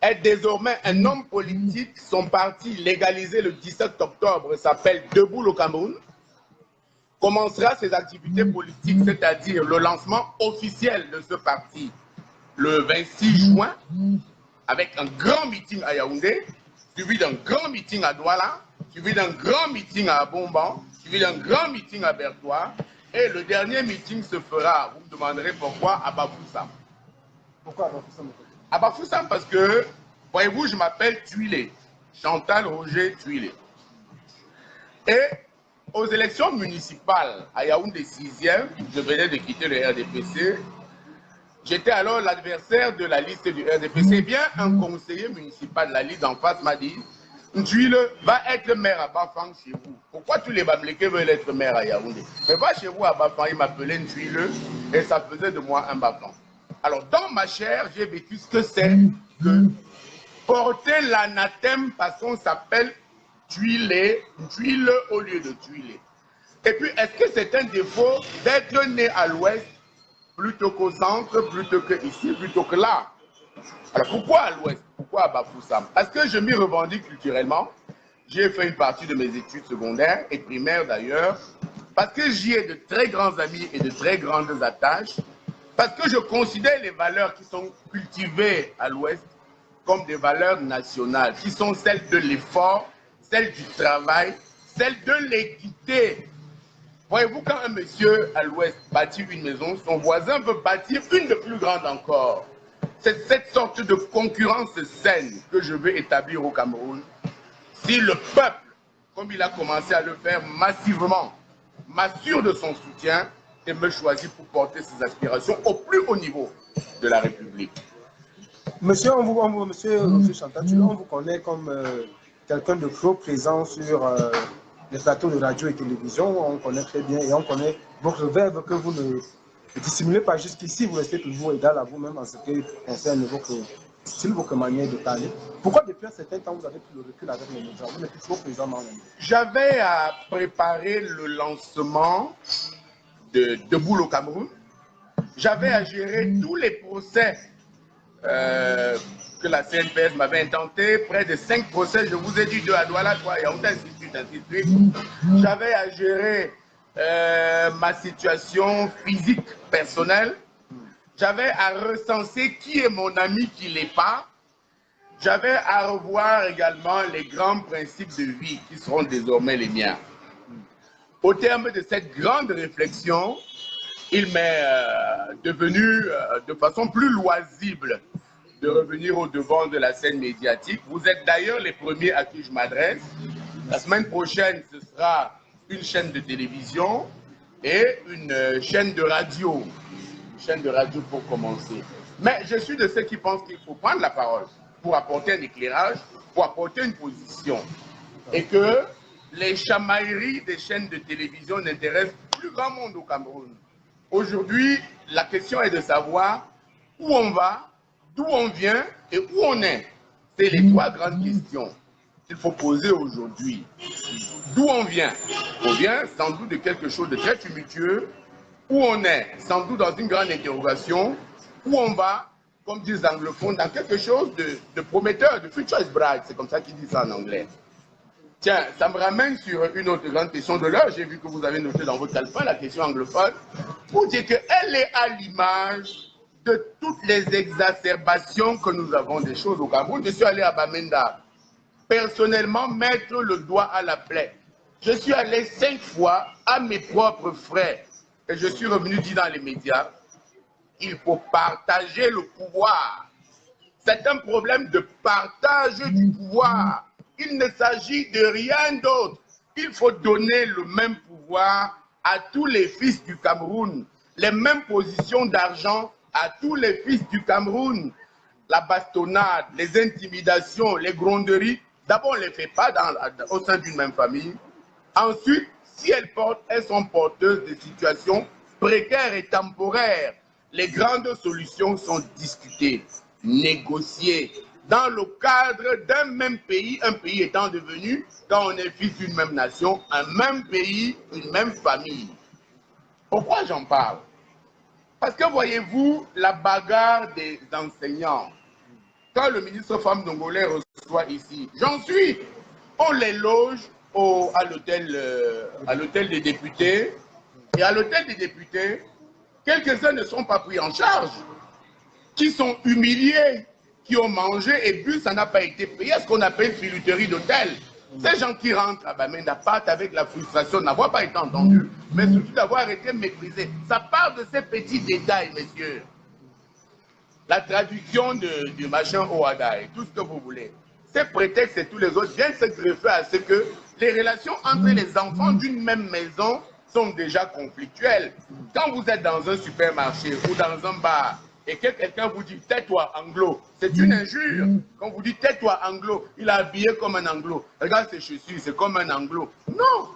est désormais un homme politique. Son parti, légalisé le 17 octobre, s'appelle Debout le Cameroun. Commencera ses activités politiques, c'est-à-dire le lancement officiel de ce parti le 26 juin, avec un grand meeting à Yaoundé, suivi d'un grand meeting à Douala, suivi d'un grand meeting à Bomban, suivi d'un grand meeting à Bertois, et le dernier meeting se fera, vous me demanderez pourquoi, à Bafoussam. Pourquoi à Bafoussam? À Bafoussam parce que, voyez-vous, je m'appelle Thuilé, Chantal Roger Thuilé. Et aux élections municipales à Yaoundé 6e, je venais de quitter le RDPC. J'étais alors l'adversaire de la liste du RDPC. Eh bien, un conseiller municipal de la liste en face m'a dit Thuilé va être maire à Bafang chez vous. Pourquoi tous les Bamlékés veulent être maire à Yaoundé? Mais va chez vous à Bafang, il m'appelait Thuilé et ça faisait de moi un Bafang. Alors, dans ma chair, j'ai vécu ce que c'est que porter l'anathème parce qu'on s'appelle Thuilé au lieu de Thuilé. Et puis, est-ce que c'est un défaut d'être né à l'ouest plutôt qu'au centre, plutôt que ici, plutôt que là? Alors, pourquoi à l'ouest? Pourquoi à Bafoussam? Parce que je m'y revendique culturellement. J'ai fait une partie de mes études secondaires et primaires d'ailleurs, parce que j'y ai de très grands amis et de très grandes attaches, parce que je considère les valeurs qui sont cultivées à l'ouest comme des valeurs nationales, qui sont celles de l'effort, celle du travail, celle de l'équité. Voyez-vous, quand un monsieur à l'ouest bâtit une maison, son voisin veut bâtir une de plus grande encore. C'est cette sorte de concurrence saine que je veux établir au Cameroun. Si le peuple, comme il a commencé à le faire massivement, m'assure de son soutien et me choisit pour porter ses aspirations au plus haut niveau de la République. Monsieur, monsieur Chantal Thuilé, on vous connaît comme quelqu'un de pro présent sur les plateaux de radio et télévision. On connaît très bien et on connaît votre verbe que vous ne dissimulez pas jusqu'ici. Vous restez toujours égal à vous-même en ce qui concerne votre style, votre manière de parler. Pourquoi depuis un certain temps vous avez pris le recul avec les médias? Vous n'êtes plus toujours présent dans les médias. J'avais à préparer le lancement de Debout le Cameroun. J'avais à gérer tous les procès que la CNPS m'avait intenté, près de 5 procès, je vous ai dit 2 à Douala, 3 à Yaoundé, ainsi de suite. J'avais à gérer ma situation physique personnelle. J'avais à recenser qui est mon ami, qui ne l'est pas. J'avais à revoir également les grands principes de vie qui seront désormais les miens. Au terme de cette grande réflexion, il m'est devenu de façon plus loisible de revenir au devant de la scène médiatique. Vous êtes d'ailleurs les premiers à qui je m'adresse. La semaine prochaine, ce sera une chaîne de télévision et une chaîne de radio. Une chaîne de radio pour commencer. Mais je suis de ceux qui pensent qu'il faut prendre la parole pour apporter un éclairage, pour apporter une position. Et que les chamailleries des chaînes de télévision n'intéressent plus grand monde au Cameroun. Aujourd'hui, la question est de savoir où on va, d'où on vient et où on est. C'est les 3 grandes questions qu'il faut poser aujourd'hui. D'où on vient? On vient sans doute de quelque chose de très tumultueux. Où on est? Sans doute dans une grande interrogation. Où on va? Comme disent les anglophones, dans quelque chose de prometteur, de future is bright. C'est comme ça qu'ils disent ça en anglais. Tiens, ça me ramène sur une autre grande question de l'heure. J'ai vu que vous avez noté dans votre calepin la question anglophone. Pour dire qu'elle est à l'image de toutes les exacerbations que nous avons des choses au Cameroun. Je suis allé à Bamenda, personnellement mettre le doigt à la plaie. Je suis allé 5 fois à mes propres frais et je suis revenu dire dans les médias, il faut partager le pouvoir. C'est un problème de partage du pouvoir. Il ne s'agit de rien d'autre. Il faut donner le même pouvoir à tous les fils du Cameroun, les mêmes positions d'argent à tous les fils du Cameroun. La bastonnade, les intimidations, les gronderies, d'abord on ne les fait pas au sein d'une même famille. Ensuite, si elles sont porteuses de situations précaires et temporaires, les grandes solutions sont discutées, négociées, dans le cadre d'un même pays, un pays étant devenu, quand on est fils d'une même nation, un même pays, une même famille. Pourquoi j'en parle? Parce que voyez-vous, la bagarre des enseignants, quand le ministre Femme Dongolais reçoit ici, j'en suis, on les loge à l'hôtel des députés, et à l'hôtel des députés, quelques-uns ne sont pas pris en charge, qui sont humiliés, qui ont mangé et bu, ça n'a pas été payé, ce qu'on appelle filouterie d'hôtel. Ces gens qui rentrent à Bamenda partent avec la frustration d'avoir pas été entendus, mais surtout d'avoir été méprisés. Ça part de ces petits détails, messieurs. La traduction du machin Oada et tout ce que vous voulez. Ces prétextes et tous les autres viennent se greffer à ce que les relations entre les enfants d'une même maison sont déjà conflictuelles. Quand vous êtes dans un supermarché ou dans un bar et que quelqu'un vous dit « tais-toi anglo », c'est une injure. Quand vous dites « tais-toi anglo », il est habillé comme un anglo. Regarde ses chaussures, c'est comme un anglo. Non.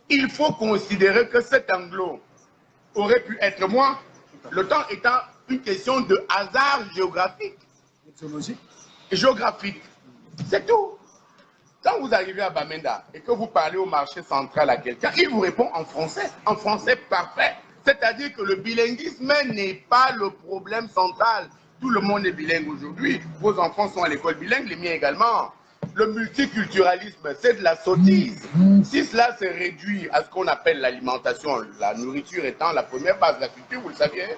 Il faut considérer que cet anglo aurait pu être moi, le temps étant une question de hasard géographique. Géographique. C'est tout. Quand vous arrivez à Bamenda et que vous parlez au marché central à quelqu'un, il vous répond en français parfait. C'est-à-dire que le bilinguisme n'est pas le problème central. Tout le monde est bilingue aujourd'hui. Vos enfants sont à l'école bilingue, les miens également. Le multiculturalisme, c'est de la sottise. Si cela se réduit à ce qu'on appelle l'alimentation, la nourriture étant la première base de la culture, vous le saviez?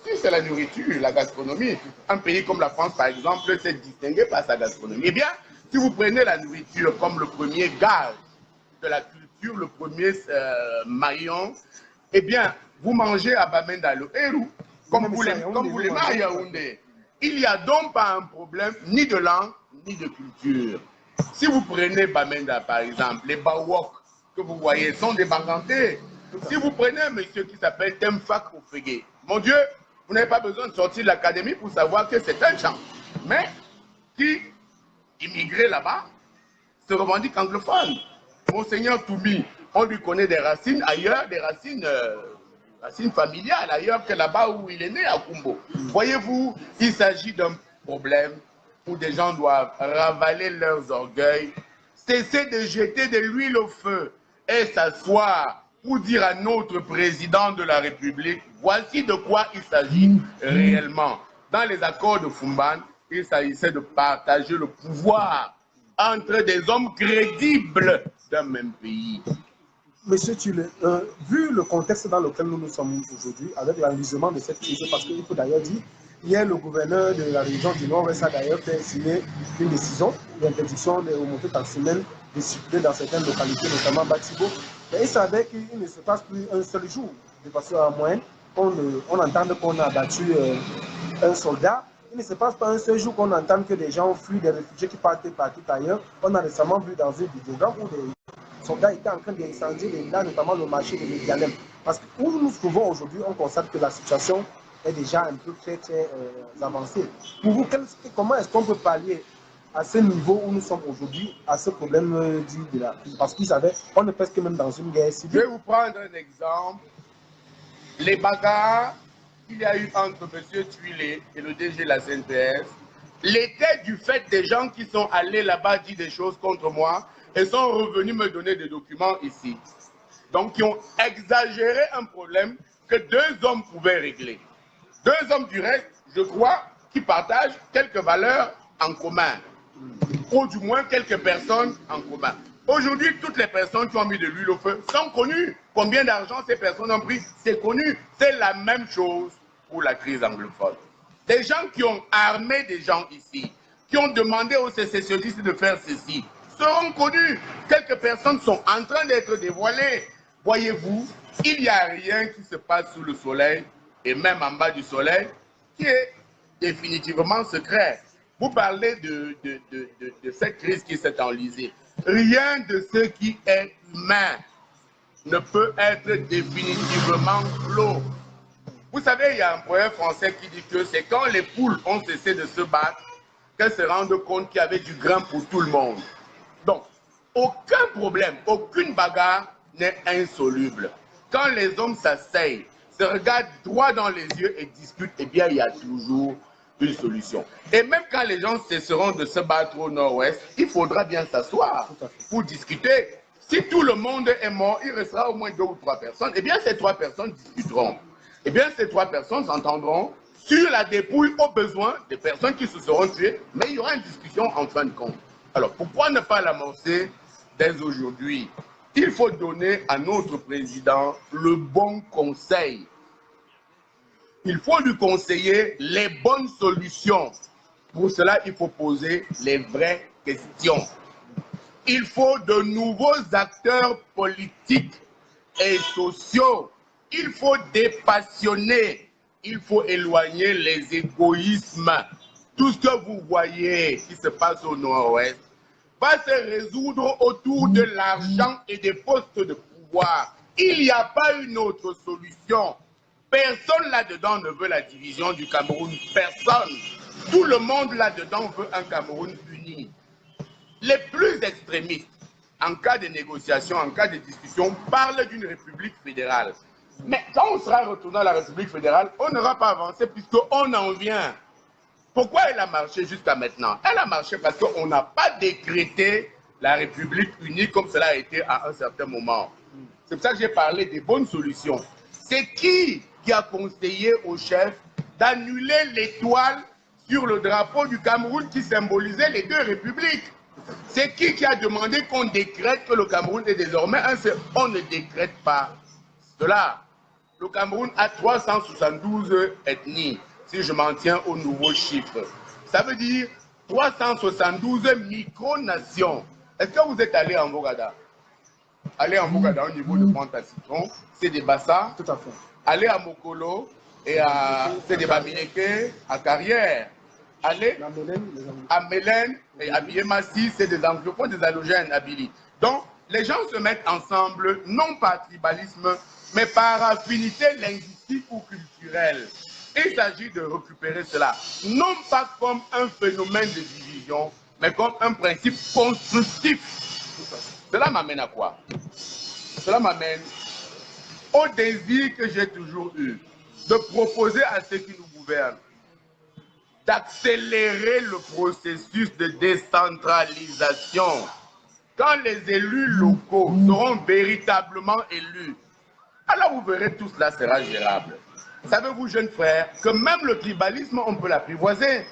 Si c'est la nourriture, la gastronomie, un pays comme la France, par exemple, s'est distingué par sa gastronomie. Eh bien, si vous prenez la nourriture comme le premier gage de la culture, le premier maillon, eh bien, vous mangez à Bamenda le héros, comme vous l'aimez à Yaoundé. Il n'y a donc pas un problème ni de langue, ni de culture. Si vous prenez Bamenda, par exemple, les Bawok que vous voyez sont des Bangantés. Si vous prenez un monsieur qui s'appelle Temfak Ofege, mon Dieu, vous n'avez pas besoin de sortir de l'académie pour savoir que c'est un champ. Mais qui, immigré là-bas, se revendique anglophone. Monseigneur Toubi, on lui connaît des racines ailleurs, des racines familiales ailleurs que là-bas où il est né, à Kumbo. Voyez-vous, il s'agit d'un problème où des gens doivent ravaler leurs orgueils, cesser de jeter de l'huile au feu et s'asseoir pour dire à notre président de la République, voici de quoi il s'agit réellement. Dans les accords de Fumban, il s'agissait de partager le pouvoir entre des hommes crédibles d'un même pays. Monsieur Thulé, vu le contexte dans lequel nous nous sommes aujourd'hui, avec l'enlisement de cette crise, parce qu'il faut d'ailleurs dire, hier le gouverneur de la région du Nord-Ouest a d'ailleurs fait signer une décision d'interdiction des mototaximens de circuler dans certaines localités, notamment Batibo. Et il savait qu'il ne se passe plus un seul jour, de façon à moyenne, on entende qu'on a abattu un soldat. Il ne se passe pas un seul jour qu'on entend que des gens fuient, des réfugiés qui partent ailleurs. On a récemment vu dans une vidéogramme où des soldats étaient en train d'incendier les villages, notamment le marché de Médianem. Parce que où nous nous trouvons aujourd'hui, on constate que la situation est déjà un peu très avancée. Pour vous, comment est-ce qu'on peut pallier à ce niveau où nous sommes aujourd'hui, à ce problème de la crise? Parce qu'ils savaient, on est presque même dans une guerre civile. Je vais vous prendre un exemple. Les bagarres qu'il y a eu entre M. Tuilé et le DG de la CNPS, l'étaient du fait des gens qui sont allés là-bas dire des choses contre moi et sont revenus me donner des documents ici. Donc, qui ont exagéré un problème que deux hommes pouvaient régler. Deux hommes du reste, je crois, qui partagent quelques valeurs en commun. Ou du moins quelques personnes en commun. Aujourd'hui, toutes les personnes qui ont mis de l'huile au feu sont connues. Combien d'argent ces personnes ont pris, c'est connu. C'est la même chose pour la crise anglophone. Des gens qui ont armé des gens ici, qui ont demandé aux sécessionnistes de faire ceci, seront connus. Quelques personnes sont en train d'être dévoilées. Voyez-vous, Il n'y a rien qui se passe sous le soleil et même en bas du soleil qui est définitivement secret. Vous parlez de cette crise qui s'est enlisée. Rien de ce qui est humain ne peut être définitivement clos. Vous savez, il y a un proverbe français qui dit que c'est quand les poules ont cessé de se battre qu'elles se rendent compte qu'il y avait du grain pour tout le monde. Donc, aucun problème, aucune bagarre n'est insoluble. Quand les hommes s'asseyent, se regardent droit dans les yeux et discutent, eh bien, il y a toujours une solution. Et même quand les gens cesseront de se battre au nord-ouest, il faudra bien s'asseoir pour discuter. Si tout le monde est mort, il restera au moins 2 ou 3 personnes. Eh bien, ces 3 personnes discuteront. Eh bien, ces 3 personnes s'entendront sur la dépouille au besoin des personnes qui se seront tuées, mais il y aura une discussion en fin de compte. Alors, pourquoi ne pas l'amorcer dès aujourd'hui? Il faut donner à notre président le bon conseil. Il faut lui conseiller les bonnes solutions. Pour cela, il faut poser les vraies questions. Il faut de nouveaux acteurs politiques et sociaux. Il faut dépassionner. Il faut éloigner les égoïsmes. Tout ce que vous voyez qui se passe au nord-ouest va se résoudre autour de l'argent et des postes de pouvoir. Il n'y a pas une autre solution. Personne là-dedans ne veut la division du Cameroun. Personne. Tout le monde là-dedans veut un Cameroun uni. Les plus extrémistes, en cas de négociation, en cas de discussion, parlent d'une république fédérale. Mais quand on sera retourné à la république fédérale, on n'aura pas avancé puisqu'on en vient. Pourquoi elle a marché jusqu'à maintenant? Elle a marché parce qu'on n'a pas décrété la République unie comme cela a été à un certain moment. C'est pour ça que j'ai parlé des bonnes solutions. C'est qui a conseillé au chef d'annuler l'étoile sur le drapeau du Cameroun qui symbolisait les 2 républiques? C'est qui a demandé qu'on décrète que le Cameroun est désormais un seul? On ne décrète pas cela. Le Cameroun a 372 ethnies. Si je m'en tiens aux nouveaux chiffres, ça veut dire 372 micronations. Est-ce que vous êtes allé en Bogada? Allez en Bogada au niveau de Pointe à Citron, c'est des Bassa. Tout à fait. Allez à Mokolo et c'est des Bamileke, à Carrière. Allez à Mélène et à Biémassi, c'est des anglophones, des allogènes à Billy. Donc, les gens se mettent ensemble, non par tribalisme, mais par affinité linguistique ou culturelle. Il s'agit de récupérer cela, non pas comme un phénomène de division, mais comme un principe constructif. Cela m'amène à quoi? Cela m'amène au désir que j'ai toujours eu de proposer à ceux qui nous gouvernent d'accélérer le processus de décentralisation. Quand les élus locaux seront véritablement élus, alors vous verrez tout cela sera gérable. Savez-vous, jeunes frères, que même le tribalisme, on peut l'apprivoiser.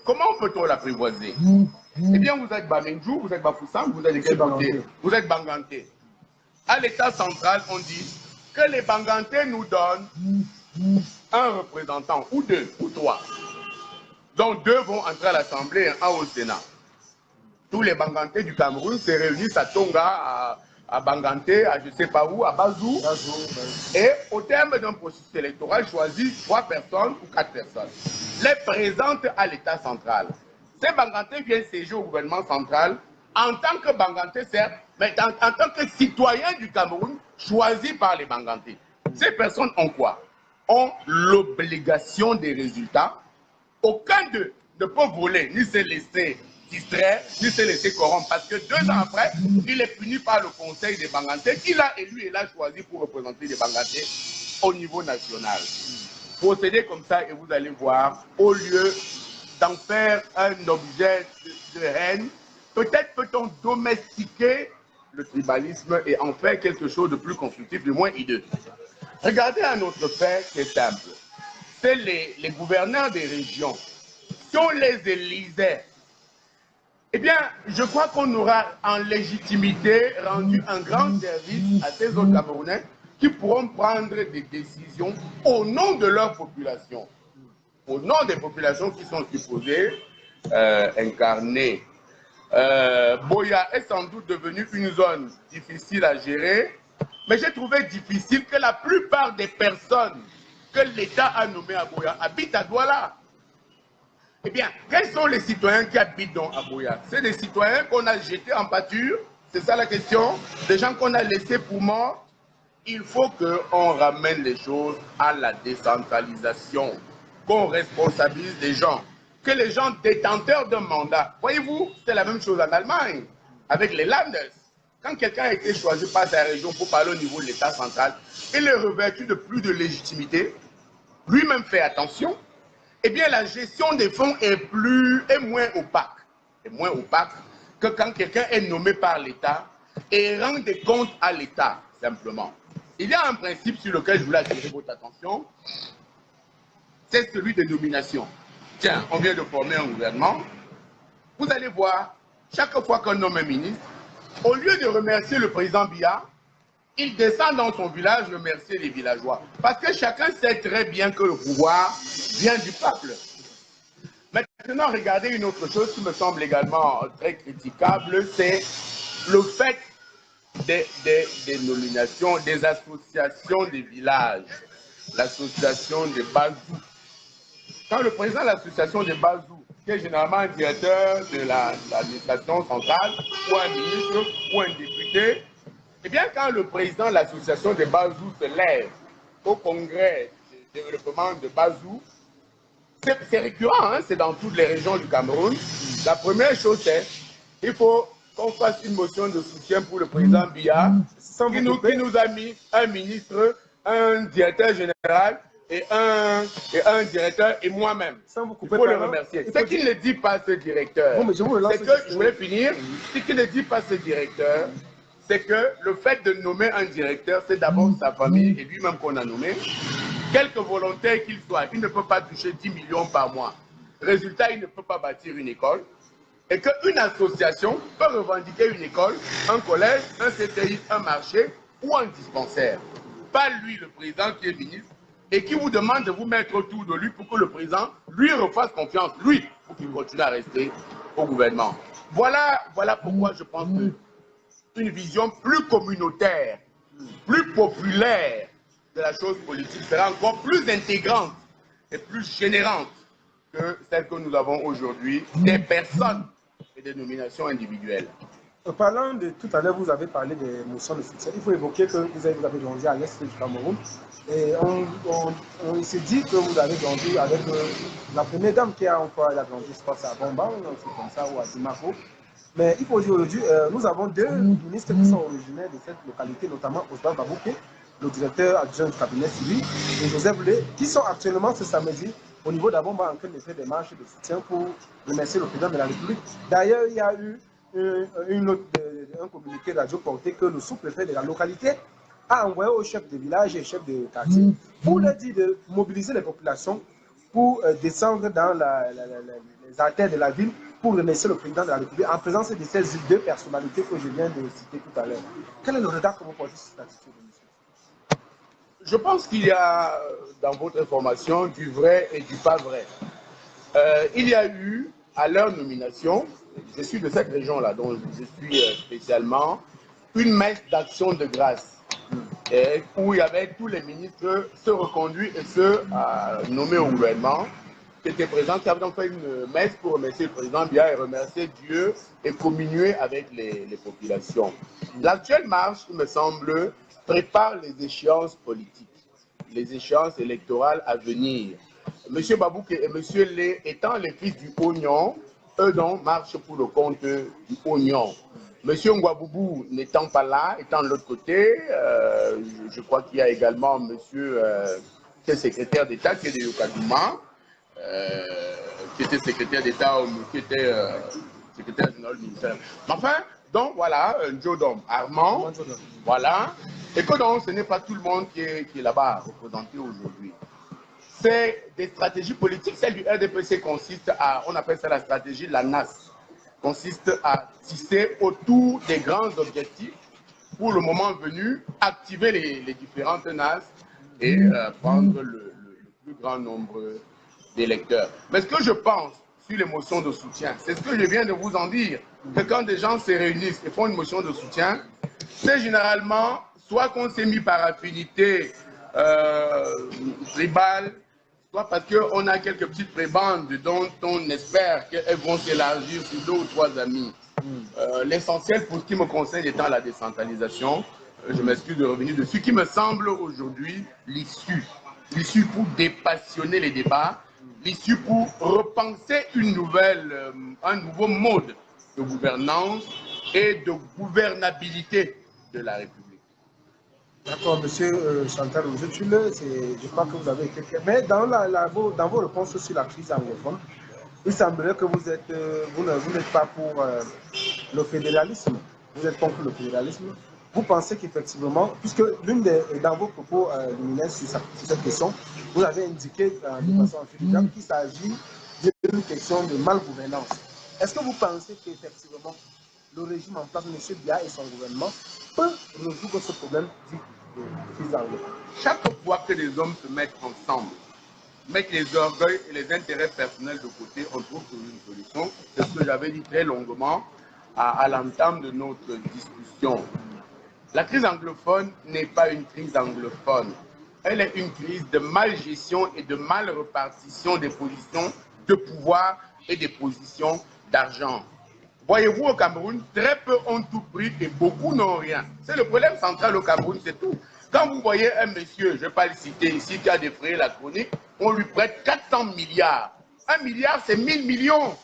Comment peut-on l'apprivoiser? Eh bien, vous êtes Bamenjou, vous êtes Bafoussam, vous êtes de quel côté? Vous êtes Banganté. À l'État central, on dit que les Bangantés nous donnent un représentant, ou 2, ou 3. Donc 2 vont entrer à l'Assemblée et 1 au Sénat. Tous les Bangantés du Cameroun se réunissent à Tonga, à Banganté, à je ne sais pas où, à Bazou. Et au terme d'un processus électoral, choisissent 3 personnes ou 4 personnes. Les présentent à l'État central. Ces Bangantés viennent siéger au gouvernement central en tant que Bangantés, certes, mais en tant que citoyens du Cameroun choisis par les Bangantés. Ces personnes ont quoi? Ont l'obligation des résultats. Aucun d'eux ne peut voler, ni se laisser distraire, ni se laisser corrompre. Parce que 2 ans après, il est puni par le Conseil des Bangantés, qu'il a élu et l'a choisi pour représenter les Bangantés au niveau national. Procédez comme ça et vous allez voir, au lieu d'en faire un objet de haine, peut-être peut-on domestiquer le tribalisme et en faire quelque chose de plus constructif, de moins hideux. Regardez un autre fait qui est simple. C'est les gouverneurs des régions. Si on les élisait, eh bien, je crois qu'on aura en légitimité rendu un grand service à ces autres Camerounais qui pourront prendre des décisions au nom de leur population, au nom des populations qui sont supposées incarner. Boya est sans doute devenue une zone difficile à gérer Mais j'ai trouvé difficile que la plupart des personnes que l'État a nommées à Buea habitent à Douala. Eh bien, quels sont les citoyens qui habitent dans Buea? C'est des citoyens qu'on a jetés en pâture, c'est ça la question, des gens qu'on a laissés pour morts. Il faut qu'on ramène les choses à la décentralisation, qu'on responsabilise les gens, que les gens détenteurs d'un mandat. Voyez-vous, c'est la même chose en Allemagne, avec les Landers. Quand quelqu'un a été choisi par sa région pour parler au niveau de l'État central, il est revêtu de plus de légitimité, lui-même fait attention, eh bien la gestion des fonds est moins opaque. Est moins opaque que quand quelqu'un est nommé par l'État et rend des comptes à l'État, simplement. Il y a un principe sur lequel je voulais attirer votre attention, c'est celui des nominations. Tiens, on vient de former un gouvernement. Vous allez voir, chaque fois qu'on nomme un ministre, au lieu de remercier le président Biya, il descend dans son village remercier les villageois. Parce que chacun sait très bien que le pouvoir vient du peuple. Maintenant, regardez une autre chose qui me semble également très critiquable, c'est le fait des nominations, des associations des villages. L'association des Bazou. Quand le président de l'association des Bazou, qui est généralement un directeur de l'administration centrale, ou un ministre, ou un député, eh bien, quand le président de l'association des Bazou se lève au congrès de développement de Bazou, c'est récurrent, hein, c'est dans toutes les régions du Cameroun. La première chose, c'est qu'il faut qu'on fasse une motion de soutien pour le président Biya, qui nous a mis un ministre, un directeur général et un directeur et moi-même. Il faut le remercier. Ce qu'il ne dit pas ce directeur, c'est que, je voulais finir, ce qu'il ne dit pas ce directeur, c'est que le fait de nommer un directeur, c'est d'abord sa famille et lui-même qu'on a nommé. Quelque volontaire qu'il soit, il ne peut pas toucher 10 millions par mois. Résultat, il ne peut pas bâtir une école. Et qu'une association peut revendiquer une école, un collège, un CTI, un marché ou un dispensaire. Pas lui, le président qui est ministre, et qui vous demande de vous mettre autour de lui pour que le président lui refasse confiance, lui, pour qu'il continue à rester au gouvernement. Voilà pourquoi je pense qu'une vision plus communautaire, plus populaire de la chose politique sera encore plus intégrante et plus générante que celle que nous avons aujourd'hui des personnes et des nominations individuelles. Parlant de tout à l'heure, vous avez parlé des motions de soutien. Il faut évoquer que vous avez grandi à l'est du Cameroun. Et on s'est dit que vous avez grandi avec la première dame qui a encore grandi, je crois, à Bomba, ou un truc comme ça, ou à Dimako. Mais il faut dire aujourd'hui, nous avons deux ministres qui sont originaires de cette localité, notamment Oswald Babouké, le directeur adjoint du cabinet civil, et Joseph Lé, qui sont actuellement ce samedi au niveau d'Abomba en train de faire des marches de soutien pour remercier le président de la République. D'ailleurs, il y a eu un communiqué radio porté que le sous-préfet de la localité a envoyé aux chefs de village et chefs de quartier pour leur dire de mobiliser les populations pour descendre dans les artères de la ville pour remercier le président de la République en présence de ces deux personnalités que je viens de citer tout à l'heure. Quel est le regard que vous portez sur cette attitude, monsieur? Je pense qu'il y a dans votre information du vrai et du pas vrai. Il y a eu, à leur nomination, je suis de cette région-là, dont je suis spécialement, une messe d'action de grâce, où il y avait tous les ministres, ceux reconduits et ceux nommés au gouvernement, qui étaient présents, qui avaient fait une messe pour remercier le président Biya et remercier Dieu et communier avec les populations. L'actuelle marche, il me semble, prépare les échéances politiques, les échéances électorales à venir. M. Babouké et M. Lé étant les fils du Oignon, eux donc marchent pour le compte du Oignon. M. Ngwaboubou n'étant pas là, étant de l'autre côté, je crois qu'il y a également M. qui est secrétaire d'État, qui est de Yokadouma, qui était secrétaire d'État, qui était secrétaire général du ministère. Enfin, donc voilà, Njodom, Armand, voilà, et que donc ce n'est pas tout le monde qui est là-bas représenté aujourd'hui. C'est des stratégies politiques. Celle du RDPC consiste à, on appelle ça la stratégie de la NAS, consiste à tisser autour des grands objectifs pour le moment venu, activer les différentes NAS et prendre le plus grand nombre d'électeurs. Mais ce que je pense sur les motions de soutien, c'est ce que je viens de vous en dire, que quand des gens se réunissent et font une motion de soutien, c'est généralement soit qu'on s'est mis par affinité tribale, soit parce qu'on a quelques petites prébendes dont on espère qu'elles vont s'élargir sur 2 ou 3 amis. L'essentiel pour ce qui me concerne étant la décentralisation, je m'excuse de revenir dessus, qui me semble aujourd'hui l'issue. L'issue pour dépassionner les débats, l'issue pour repenser un nouveau mode de gouvernance et de gouvernabilité de la République. D'accord, monsieur Chantal Roger-Tulle, je crois que vous avez été clair. Mais dans vos réponses sur la crise anglophone, il semblerait que vous n'êtes pas pour le fédéralisme, vous êtes contre le fédéralisme. Vous pensez qu'effectivement, puisque dans vos propos liminaires sur cette question, vous avez indiqué de façon intelligente qu'il s'agit d'une question de malgouvernance. Est-ce que vous pensez qu'effectivement, le régime en place, M. Biya et son gouvernement, peut résoudre ce problème de crise anglophone? Chaque fois que les hommes se mettent ensemble, mettre les orgueils et les intérêts personnels de côté, on trouve toujours une solution. C'est ce que j'avais dit très longuement à l'entame de notre discussion. La crise anglophone n'est pas une crise anglophone. Elle est une crise de malgestion et de mal répartition des positions de pouvoir et des positions d'argent. Voyez-vous, au Cameroun, très peu ont tout pris et beaucoup n'ont rien. C'est le problème central au Cameroun, c'est tout. Quand vous voyez un monsieur, je ne vais pas le citer ici, qui a défrayé la chronique, on lui prête 400 milliards. 1 milliard, c'est 1000 millions.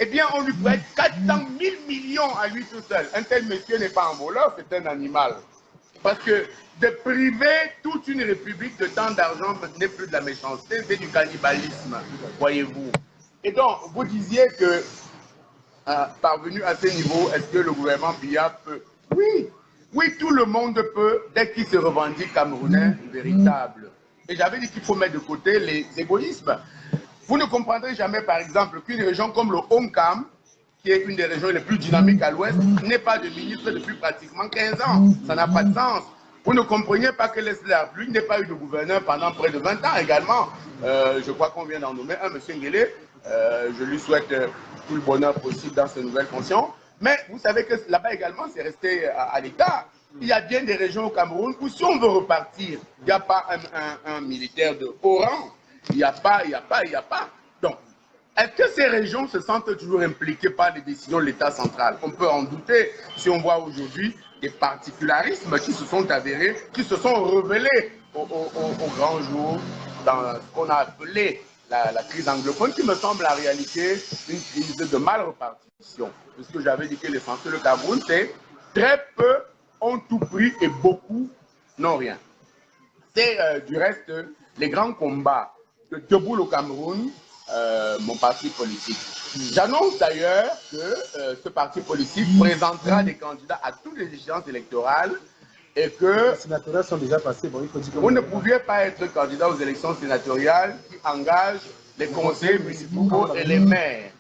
Eh bien, on lui prête 400 000 millions à lui tout seul. Un tel monsieur n'est pas un voleur, c'est un animal. Parce que de priver toute une république de tant d'argent n'est plus de la méchanceté, c'est du cannibalisme, voyez-vous. Et donc, vous disiez que, parvenu à ce niveau, est-ce que le gouvernement Biya peut? Oui, oui, tout le monde peut, dès qu'il se revendique camerounais véritable. Et j'avais dit qu'il faut mettre de côté les égoïsmes. Vous ne comprendrez jamais, par exemple, qu'une région comme le Hong-Kam, qui est une des régions les plus dynamiques à l'ouest, n'ait pas de ministre depuis pratiquement 15 ans. Ça n'a pas de sens. Vous ne compreniez pas que Leslie Arblus n'ait pas eu de gouverneur pendant près de 20 ans également. Je crois qu'on vient d'en nommer un, M. Nguélé. Je lui souhaite tout le bonheur possible dans ses nouvelles fonctions. Mais vous savez que là-bas également, c'est resté à l'État. Il y a bien des régions au Cameroun où si on veut repartir, il n'y a pas un militaire de haut rang. Il n'y a pas. Donc, est-ce que ces régions se sentent toujours impliquées par les décisions de l'État central? On peut en douter si on voit aujourd'hui des particularismes qui se sont avérés, qui se sont révélés au grand jour dans ce qu'on a appelé la crise anglophone, qui me semble en réalité une crise de mal répartition. Puisque j'avais dit que l'essentiel du Cameroun, c'est très peu ont tout pris et beaucoup n'ont rien. C'est du reste les grands combats de Debout le Cameroun, mon parti politique. J'annonce d'ailleurs que ce parti politique présentera des candidats à toutes les échéances électorales et que les sénatoriales sont déjà passées. Bon, il faut dire que vous ne pouviez pas être candidat aux élections sénatoriales qui engagent les conseillers municipaux et les maires.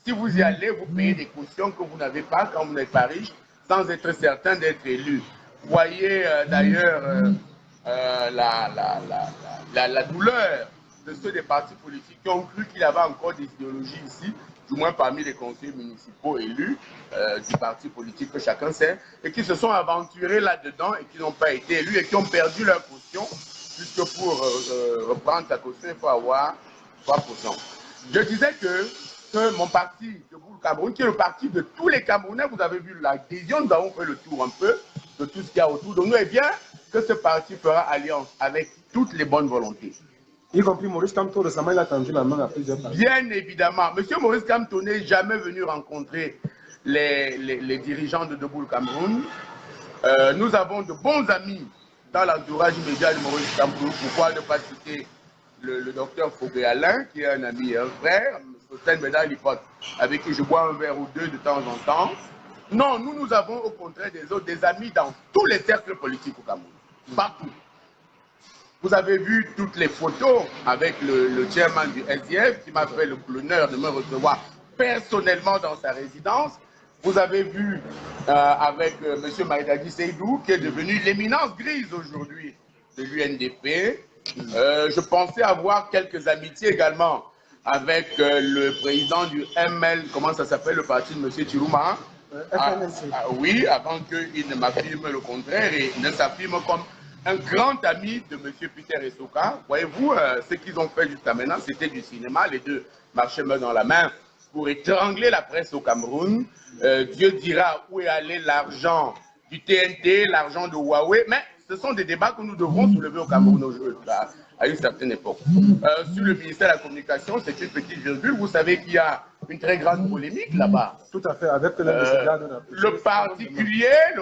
Si vous y allez, vous payez des cautions que vous n'avez pas quand vous n'êtes pas riche, sans être certain d'être élu. Voyez d'ailleurs la douleur de ceux des partis politiques qui ont cru qu'il y avait encore des idéologies ici, du moins parmi les conseillers municipaux élus du parti politique que chacun sait, et qui se sont aventurés là-dedans et qui n'ont pas été élus et qui ont perdu leur caution, puisque pour reprendre ta caution, il faut avoir 3%. Je disais que mon parti, Debout le Cameroun, qui est le parti de tous les Camerounais, vous avez vu l'adhésion, nous avons fait le tour un peu de tout ce qu'il y a autour de nous, et bien que ce parti fera alliance avec toutes les bonnes volontés. Y compris Maurice Kamto, récemment, il a tendu la main à plusieurs partis. Bien évidemment. Monsieur Maurice Kamto n'est jamais venu rencontrer les dirigeants de Debout le Cameroun. Nous avons de bons amis dans l'entourage immédiat de Maurice Kamto. Pourquoi ne pas citer le docteur Faugué Alain, qui est un ami et un frère, Sosten Beda Lipote, avec qui je bois un verre ou deux de temps en temps. Non, nous avons au contraire des amis dans tous les cercles politiques au Cameroun. Partout. Vous avez vu toutes les photos avec le chairman du SDF qui m'a fait l'honneur de me recevoir personnellement dans sa résidence. Vous avez vu avec M. Maïdadi Seydou qui est devenu l'éminence grise aujourd'hui de l'UNDP. Je pensais avoir quelques amitiés également avec le président du ML, comment ça s'appelle, le parti de M. Chirouma, Oui, avant qu'il ne m'affirme le contraire et ne s'affirme comme un grand ami de M. Peter Essoka. Voyez-vous, ce qu'ils ont fait jusqu'à maintenant, c'était du cinéma. Les deux marchaient main dans la main pour étrangler la presse au Cameroun. Dieu dira où est allé l'argent du TNT, l'argent de Huawei. Mais ce sont des débats que nous devrons soulever au Cameroun à une certaine époque. Sur le ministère de la Communication, c'est une petite virgule. Vous savez qu'il y a une très grande polémique là-bas. Tout à fait, avec le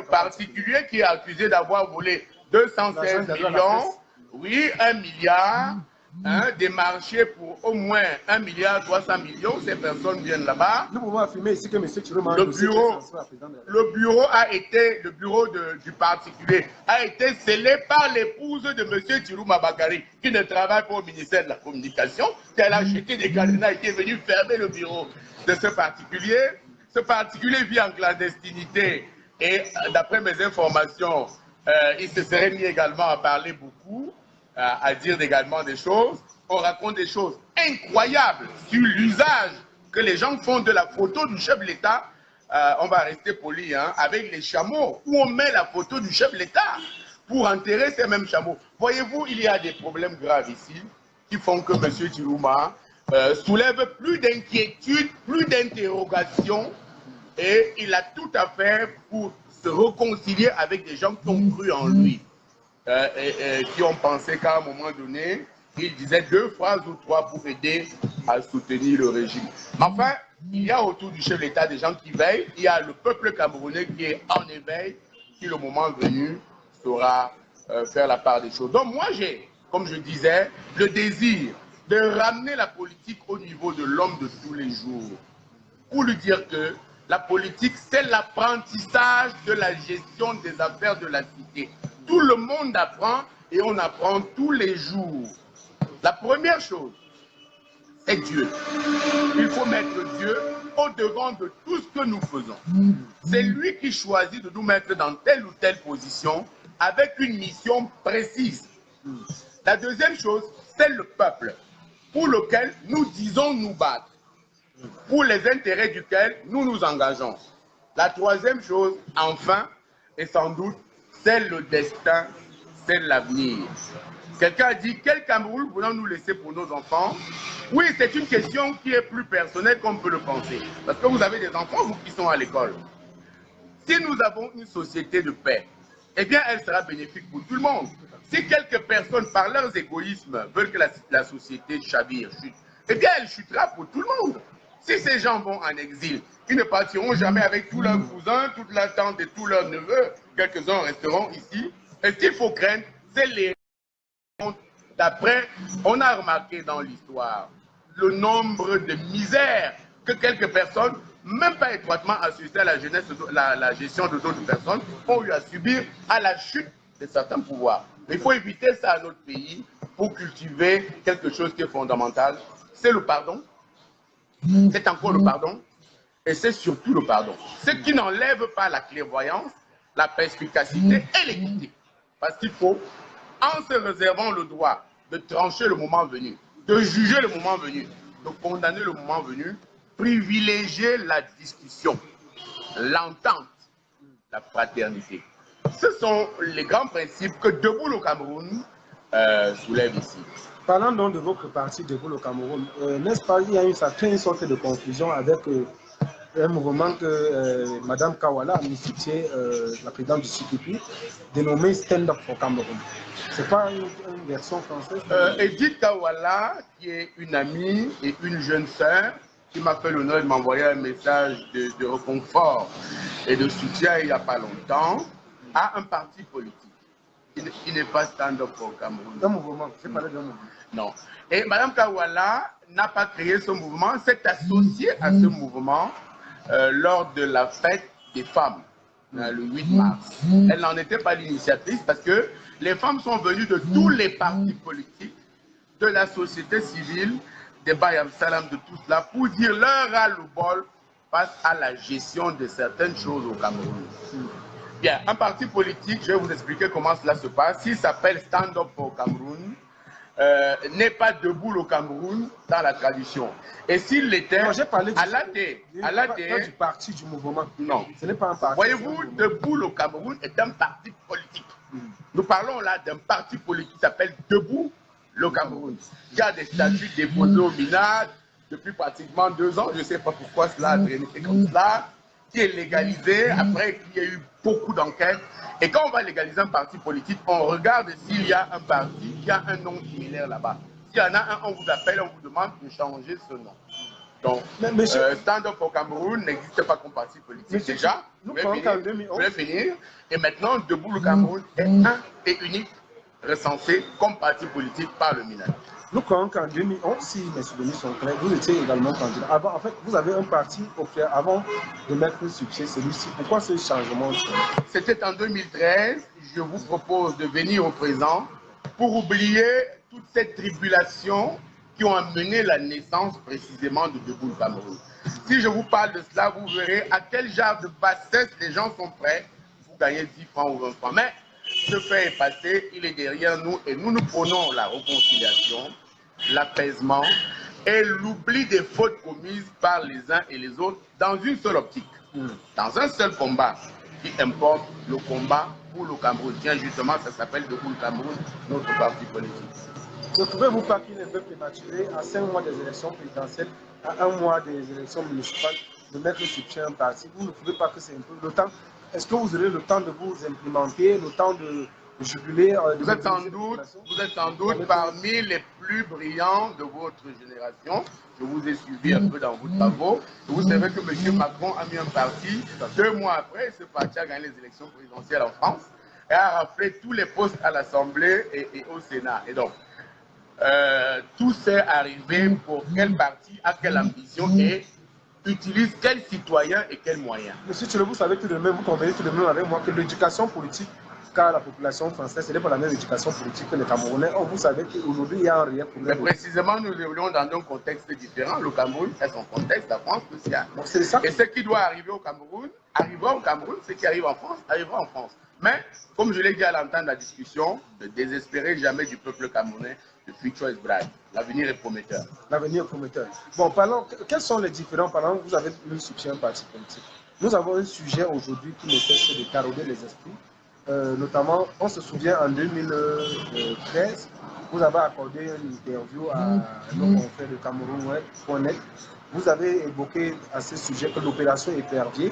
particulier qui est accusé d'avoir volé 216 millions, oui, 1 milliard, des marchés pour au moins 1 milliard 300 millions, ces personnes viennent là-bas. Nous pouvons affirmer ici que M. Chiroma, le bureau du particulier a été scellé par l'épouse de M. Chiroma Bakari, qui ne travaille pas au ministère de la Communication, qu'elle a acheté des cadenas et qui est venue fermer le bureau de ce particulier. Ce particulier vit en clandestinité et d'après mes informations, il se serait mis également à parler beaucoup, à dire également des choses. On raconte des choses incroyables sur l'usage que les gens font de la photo du chef de l'État. On va rester poli, hein, avec les chameaux, où on met la photo du chef de l'État pour enterrer ces mêmes chameaux. Voyez-vous, il y a des problèmes graves ici qui font que M. Chiroma soulève plus d'inquiétudes, plus d'interrogations, et il a tout à fait pour se réconcilier avec des gens qui ont cru en lui, qui ont pensé qu'à un moment donné, il disait 2 phrases ou 3 pour aider à soutenir le régime. Mais enfin, il y a autour du chef de l'État des gens qui veillent, il y a le peuple camerounais qui est en éveil, qui le moment venu saura faire la part des choses. Donc moi j'ai, comme je disais, le désir de ramener la politique au niveau de l'homme de tous les jours, pour lui dire que la politique, c'est l'apprentissage de la gestion des affaires de la cité. Tout le monde apprend et on apprend tous les jours. La première chose, c'est Dieu. Il faut mettre Dieu au-devant de tout ce que nous faisons. C'est lui qui choisit de nous mettre dans telle ou telle position avec une mission précise. La deuxième chose, c'est le peuple pour lequel nous disons nous battre, pour les intérêts duquel nous nous engageons. La troisième chose, enfin, et sans doute, c'est le destin, c'est l'avenir. Quelqu'un a dit, quel Cameroun voulons-nous laisser pour nos enfants? Oui, c'est une question qui est plus personnelle qu'on peut le penser. Parce que vous avez des enfants, vous qui sont à l'école. Si nous avons une société de paix, eh bien, elle sera bénéfique pour tout le monde. Si quelques personnes, par leurs égoïsmes, veulent que la société chavire, chute, eh bien, elle chutera pour tout le monde. Si ces gens vont en exil, ils ne partiront jamais avec tous leurs cousins, toute la tante et tous leurs neveux. Quelques-uns resteront ici. Et ce qu'il faut craindre, c'est les... D'après, on a remarqué dans l'histoire le nombre de misères que quelques personnes, même pas étroitement associées à la gestion de d'autres personnes, ont eu à subir à la chute de certains pouvoirs. Mais il faut éviter ça à notre pays pour cultiver quelque chose qui est fondamental. C'est le pardon. C'est encore le pardon. Et c'est surtout le pardon. Ce qui n'enlève pas la clairvoyance, la perspicacité et l'équité. Parce qu'il faut, en se réservant le droit de trancher le moment venu, de juger le moment venu, de condamner le moment venu, privilégier la discussion, l'entente, la fraternité. Ce sont les grands principes que Debout le Cameroun soulève ici. Parlant donc de votre parti Debout le Cameroun, n'est-ce pas, il y a une sorte de confusion avec un mouvement que Mme Kawala a initié, la présidente du CPP, dénommé Stand Up for Cameroun. Ce n'est pas une version française? Edith Kawala, qui est une amie et une jeune sœur, qui m'a fait l'honneur de m'envoyer un message de réconfort et de soutien il n'y a pas longtemps, a un parti politique qui n'est pas Stand Up for Cameroun. Un mouvement, j'ai parlé d'un mouvement. Non. Et Mme Kawala n'a pas créé ce mouvement, s'est associée à ce mouvement lors de la fête des femmes, le 8 mars. Elle n'en était pas l'initiatrice parce que les femmes sont venues de tous les partis politiques, de la société civile, des Bayam Salam, de tout cela, pour dire leur ras-le-bol face à la gestion de certaines choses au Cameroun. Bien, un parti politique, je vais vous expliquer comment cela se passe. Il s'appelle Stand Up for Cameroun. n'est pas debout le Cameroun dans la tradition. Et s'il l'était, j'ai parlé du parti du mouvement. Non. Ce n'est pas un parti. Voyez-vous, Debout le Cameroun est un parti politique. Nous parlons là d'un parti politique qui s'appelle Debout le Cameroun, qui a des statuts déposés au MINAD depuis pratiquement 2 ans. Je ne sais pas pourquoi cela a traîné comme cela, qui est légalisé après qu'il y a eu beaucoup d'enquêtes. Et quand on va légaliser un parti politique, on regarde s'il y a un parti qui a un nom similaire là-bas. S'il y en a un, on vous appelle, on vous demande de changer ce nom. Donc, Stand Up au Cameroun n'existe pas comme parti politique déjà. Je vais finir. Et maintenant, Debout le Cameroun est un et unique recensé comme parti politique par le MINAD. Nous croyons qu'en 2011, si mes souvenirs sont clairs, vous étiez également candidat. Avant, en fait, vous avez un parti avant de mettre succès celui-ci. Pourquoi ce changement? C'était en 2013. Je vous propose de venir au présent pour oublier toute cette tribulation qui ont amené la naissance précisément de Debout le Cameroun. Si je vous parle de cela, vous verrez à quel genre de bassesse les gens sont prêts pour gagner 10 francs ou 20 francs. Mais ce fait est passé, il est derrière nous et nous prenons la réconciliation, l'apaisement et l'oubli des fautes commises par les uns et les autres dans une seule optique, dans un seul combat qui importe le combat pour le Cameroun. Tiens, justement, ça s'appelle Debout le Cameroun, notre parti politique. Ne trouvez-vous pas qu'il est un peu prématuré à 5 mois des élections présidentielles, à 1 mois des élections municipales, de mettre sur pied un parti? Vous ne trouvez pas que c'est un peu le temps? Est-ce que vous aurez le temps de vous implémenter, le temps de jubiler? Vous êtes sans doute parmi les plus brillants de votre génération. Je vous ai suivi un peu dans vos travaux. Vous savez que M. Macron a mis un parti. 2 mois après, ce parti a gagné les élections présidentielles en France et a raflé tous les postes à l'Assemblée et au Sénat. Et donc, tout s'est arrivé pour quel parti, à quelle ambition et utilise quels citoyens et quels moyens. Monsieur Tchelo, vous savez tout de même, vous convenez tout de même avec moi que l'éducation politique, car la population française, ce n'est pas la même éducation politique que les Camerounais. Or, vous savez qu'aujourd'hui, il y a un réel problème. Mais précisément, nous évoluons dans un contexte différent. Le Cameroun a son contexte, la France aussi. Donc, c'est ça. Et ce qui doit arriver au Cameroun, arrivera au Cameroun. Ce qui arrive en France, arrivera en France. Mais, comme je l'ai dit à l'entente de la discussion, ne désespérez jamais du peuple camerounais. The future is bright. L'avenir est prometteur. L'avenir est prometteur. Bon, parlons, quels sont les différents parlants? Vous avez eu soutien un parti politique. Nous avons un sujet aujourd'hui qui ne cesse de tarauder les esprits. Notamment, on se souvient en 2013, vous avez accordé une interview à nos confrères de Cameroun.net. Vous avez évoqué à ce sujet que l'opération Épervier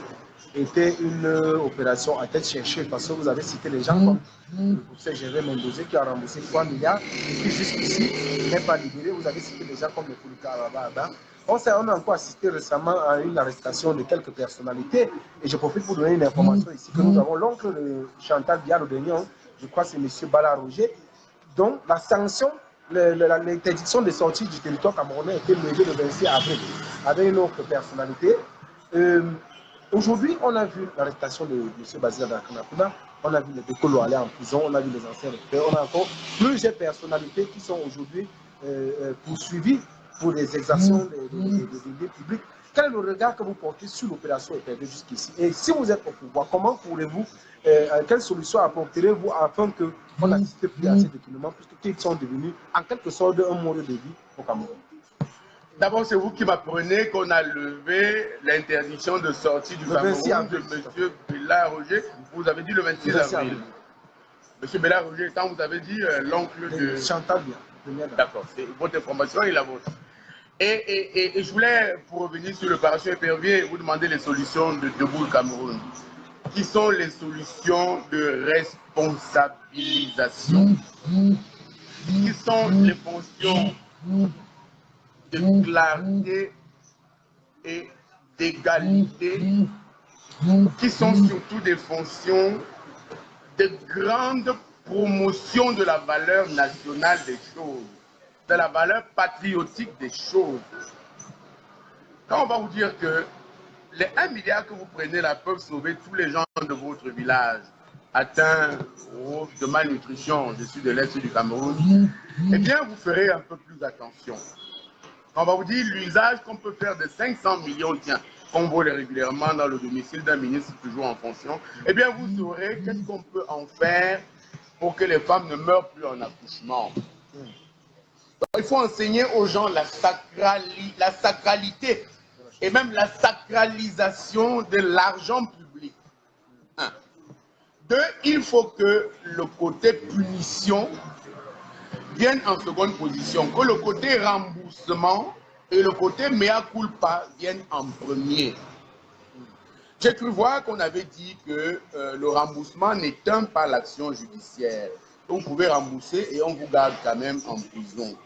était une opération à tête cherchée parce que vous avez cité les gens comme le professeur Gervais Mendoza qui a remboursé 3 milliards et qui jusqu'ici n'est pas libéré. Vous avez cité les gens comme le Foulouka Ababa. On a encore assisté récemment à une arrestation de quelques personnalités et je profite pour donner une information ici que nous avons l'oncle de Chantal Bialo-Degnon, je crois que c'est M. Bala Roger, dont la sanction, l'interdiction de sortie du territoire camerounais a été levée le 26 avril avec une autre personnalité. Aujourd'hui, on a vu l'arrestation de M. Basile Dakanakuna, on a vu les Bekolo aller en prison, on a vu les anciens recteurs, on a encore plusieurs personnalités qui sont aujourd'hui poursuivies pour des exactions de biens publics. Quel est le regard que vous portez sur l'opération Épervier jusqu'ici? Et si vous êtes au pouvoir, comment pourrez-vous, quelle solution apporterez-vous afin qu'on n'assiste plus à ces détournements, puisqu'ils sont devenus en quelque sorte un mode de vie au Cameroun? D'abord, c'est vous qui m'apprenez qu'on a levé l'interdiction de sortie du Cameroun de M. Bella Roger. Vous avez dit le 26 avril. M. Bella Roger, quand vous avez dit l'oncle de Chantal bien. D'accord, c'est votre information et la vôtre. Et je voulais, pour revenir sur l'opération Épervier, vous demander les solutions de Debout le Cameroun. Qui sont les solutions de responsabilisation? Qui sont les fonctions de clarté et d'égalité, qui sont surtout des fonctions de grande promotion de la valeur nationale des choses, de la valeur patriotique des choses. Quand on va vous dire que les 1 milliard que vous prenez là peuvent sauver tous les gens de votre village atteints de malnutrition, je suis de l'Est du Cameroun, eh bien vous ferez un peu plus attention. On va vous dire l'usage qu'on peut faire de 500 millions, tiens, qu'on vole régulièrement dans le domicile d'un ministre toujours en fonction, eh bien vous saurez qu'est-ce qu'on peut en faire pour que les femmes ne meurent plus en accouchement. Donc, il faut enseigner aux gens la sacralité et même la sacralisation de l'argent public. 1. 2. Il faut que le côté punition vienne en seconde position, que le côté remboursement et le côté mea culpa viennent en premier. J'ai cru voir qu'on avait dit que le remboursement n'éteint pas l'action judiciaire. Vous pouvez rembourser et on vous garde quand même en prison.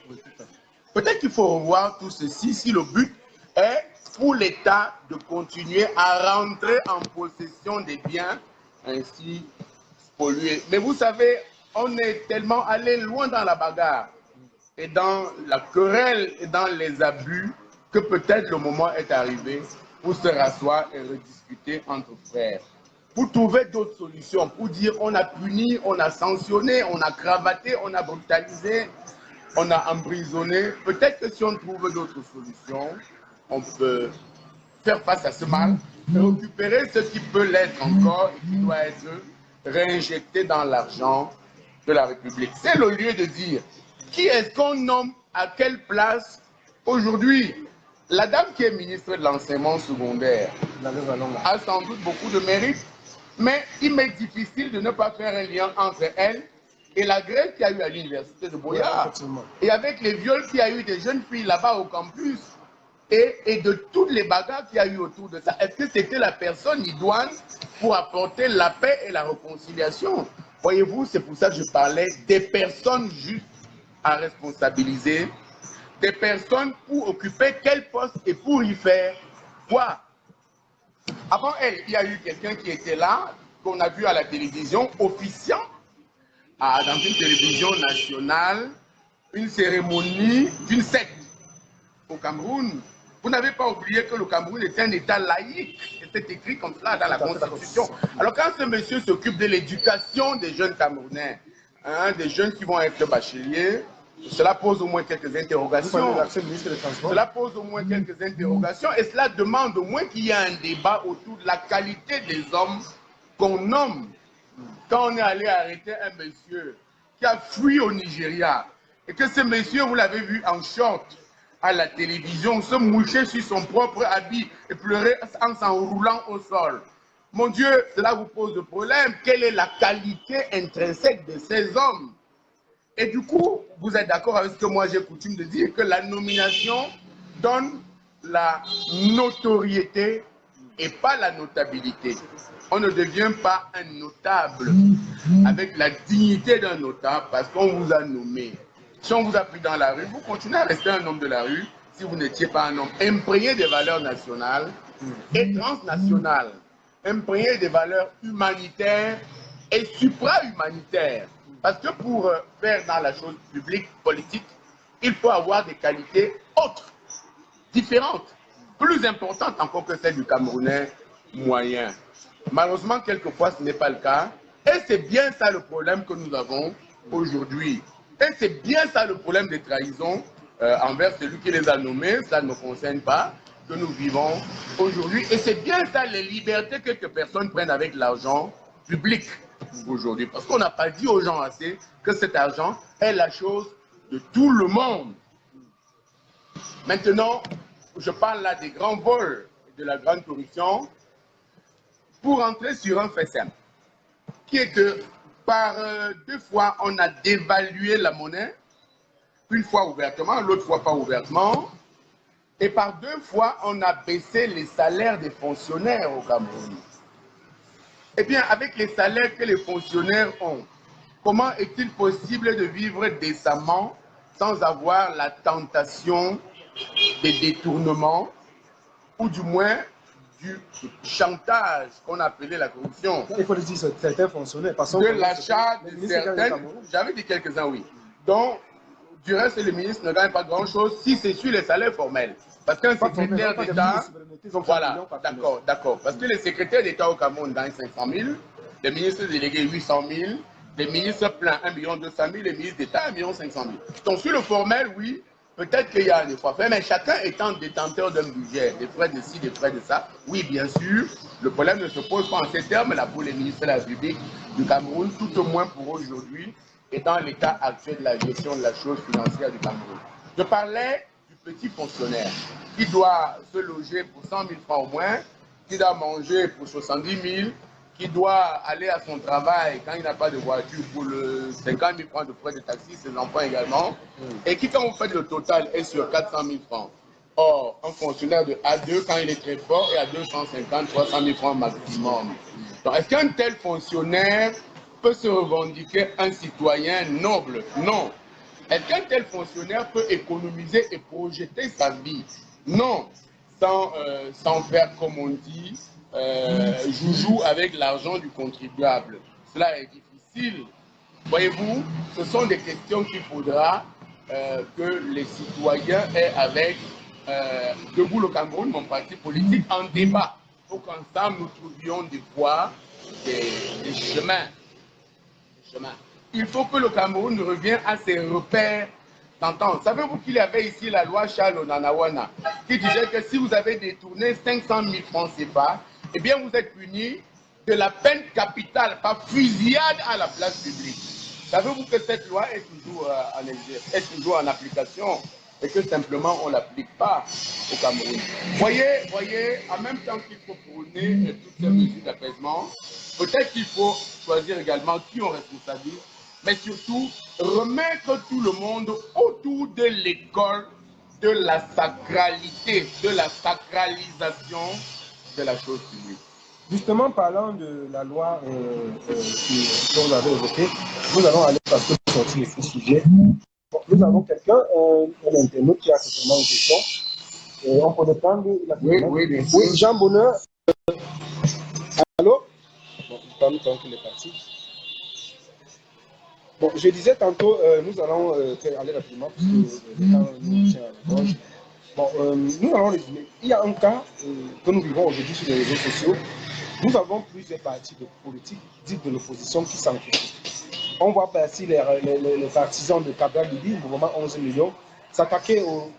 Peut-être qu'il faut revoir tout ceci si le but est pour l'État de continuer à rentrer en possession des biens ainsi pollués. Mais vous savez, on est tellement allé loin dans la bagarre et dans la querelle et dans les abus que peut-être le moment est arrivé pour se rasseoir et rediscuter entre frères. Pour trouver d'autres solutions, pour dire on a puni, on a sanctionné, on a cravaté, on a brutalisé, on a emprisonné. Peut-être que si on trouve d'autres solutions, on peut faire face à ce mal, récupérer ce qui peut l'être encore et qui doit être réinjecté dans l'argent de la République. C'est le lieu de dire qui est-ce qu'on nomme à quelle place aujourd'hui. La dame qui est ministre de l'enseignement secondaire a sans doute beaucoup de mérite, mais il m'est difficile de ne pas faire un lien entre elle et la grève qu'il y a eu à l'université de Boyard, et avec les viols qu'il y a eu des jeunes filles là-bas au campus, et de toutes les bagarres qu'il y a eu autour de ça. Est-ce que c'était la personne idoine pour apporter la paix et la réconciliation? Voyez-vous, c'est pour ça que je parlais des personnes justes à responsabiliser, des personnes pour occuper quel poste et pour y faire quoi. Avant elle, il y a eu quelqu'un qui était là, qu'on a vu à la télévision, officiant dans une télévision nationale, une cérémonie d'une secte au Cameroun. Vous n'avez pas oublié que le Cameroun est un État laïque, et c'est écrit comme cela dans la Constitution. Alors quand ce monsieur s'occupe de l'éducation des jeunes Camerounais, des jeunes qui vont être bacheliers, cela pose au moins quelques interrogations. Cela pose au moins quelques interrogations et cela demande au moins qu'il y ait un débat autour de la qualité des hommes qu'on nomme. Quand on est allé arrêter un monsieur qui a fui au Nigeria et que ce monsieur, vous l'avez vu en short à la télévision, se moucher sur son propre habit et pleurer en s'enroulant au sol. Mon Dieu, cela vous pose de problème. Quelle est la qualité intrinsèque de ces hommes? Et du coup, vous êtes d'accord avec ce que moi j'ai coutume de dire, que la nomination donne la notoriété et pas la notabilité. On ne devient pas un notable avec la dignité d'un notable parce qu'on vous a nommé. Si on vous a pris dans la rue, vous continuez à rester un homme de la rue si vous n'étiez pas un homme imprégné des valeurs nationales et transnationales, imprégné des valeurs humanitaires et supra-humanitaires. Parce que pour faire dans la chose publique, politique, il faut avoir des qualités autres, différentes, plus importantes encore que celles du Camerounais moyen. Malheureusement, quelquefois, ce n'est pas le cas. Et c'est bien ça le problème que nous avons aujourd'hui. Et c'est bien ça le problème des trahisons envers celui qui les a nommés. Ça ne me concerne pas, que nous vivons aujourd'hui. Et c'est bien ça les libertés que quelques personnes prennent avec l'argent public aujourd'hui. Parce qu'on n'a pas dit aux gens assez que cet argent est la chose de tout le monde. Maintenant, je parle là des grands vols, de la grande corruption, pour entrer sur un fait simple, qui est que par 2 fois, on a dévalué la monnaie, une fois ouvertement, l'autre fois pas ouvertement, et par 2 fois, on a baissé les salaires des fonctionnaires au Cameroun. Eh bien, avec les salaires que les fonctionnaires ont, comment est-il possible de vivre décemment sans avoir la tentation des détournements, ou du moins du chantage qu'on appelait la corruption? Il faut le dire, certains fonctionnaires. De l'achat de certaines, j'avais dit quelques-uns, oui. Donc, du reste, le ministre ne gagne pas grand-chose si c'est sur les salaires formels. Parce qu'un secrétaire d'État, voilà, d'accord. Parce que les secrétaires d'État au Cameroun gagnent 500 000, les ministres délégués 800 000, les ministres pleins 1 200 000, les ministres d'État 1 500 000. Donc sur le formel, oui, peut-être qu'il y a un effort fait, mais chacun étant détenteur d'un budget, des frais de ci, des frais de ça, oui, bien sûr, le problème ne se pose pas en ces termes-là pour les ministres de la République du Cameroun, tout au moins pour aujourd'hui. et dans l'état actuel de la gestion de la chose financière du Cameroun. Je parlais du petit fonctionnaire qui doit se loger pour 100 000 francs au moins, qui doit manger pour 70 000, qui doit aller à son travail quand il n'a pas de voiture pour le 50 000 francs de frais de taxi, ses enfants également, et qui, quand vous faites le total, est sur 400 000 francs. Or, un fonctionnaire de A2, quand il est très fort, est à 250 300 000 francs maximum. Donc, est-ce qu'un tel fonctionnaire peut se revendiquer un citoyen noble? Non. Est-ce qu'un tel fonctionnaire peut économiser et projeter sa vie? Non. Sans faire, comme on dit, joujou avec l'argent du contribuable. Cela est difficile. Voyez-vous, ce sont des questions qu'il faudra que les citoyens aient avec Debout le Cameroun, mon parti politique, en débat, pour qu'ensemble nous trouvions des voies, des chemins. Il faut que le Cameroun revienne à ses repères d'antan. Savez-vous qu'il y avait ici la loi Charles Onanawana qui disait que si vous avez détourné 500 000 francs CFA, eh bien vous êtes puni de la peine capitale par fusillade à la place publique. Savez-vous que cette loi est toujours en application et que simplement on ne l'applique pas au Cameroun? Voyez, en même temps qu'il faut prôner toutes ces mesures d'apaisement, peut-être qu'il faut choisir également qui on responsabilise, mais surtout remettre tout le monde autour de l'école de la sacralité, de la sacralisation de la chose publique. Justement, parlant de la loi que vous avez évoquée, nous allons aller parce que vous sortez ce sujet. Bon, nous avons quelqu'un, un internaute qui a certainement une question. On peut prendre la question. Oui, Jean Bonheur. Allô? Bon, pas nous tant qu'il est parti. Bon, je disais tantôt, nous allons aller rapidement parce que le temps nous tient à la gorge. Bon, nous allons résumer. Il y a un cas que nous vivons aujourd'hui sur les réseaux sociaux. Nous avons plusieurs partis de politique dites de l'opposition qui s'enquêtent. On voit passer les partisans de Cabral Libi, mouvement 11 millions, s'attaquer aux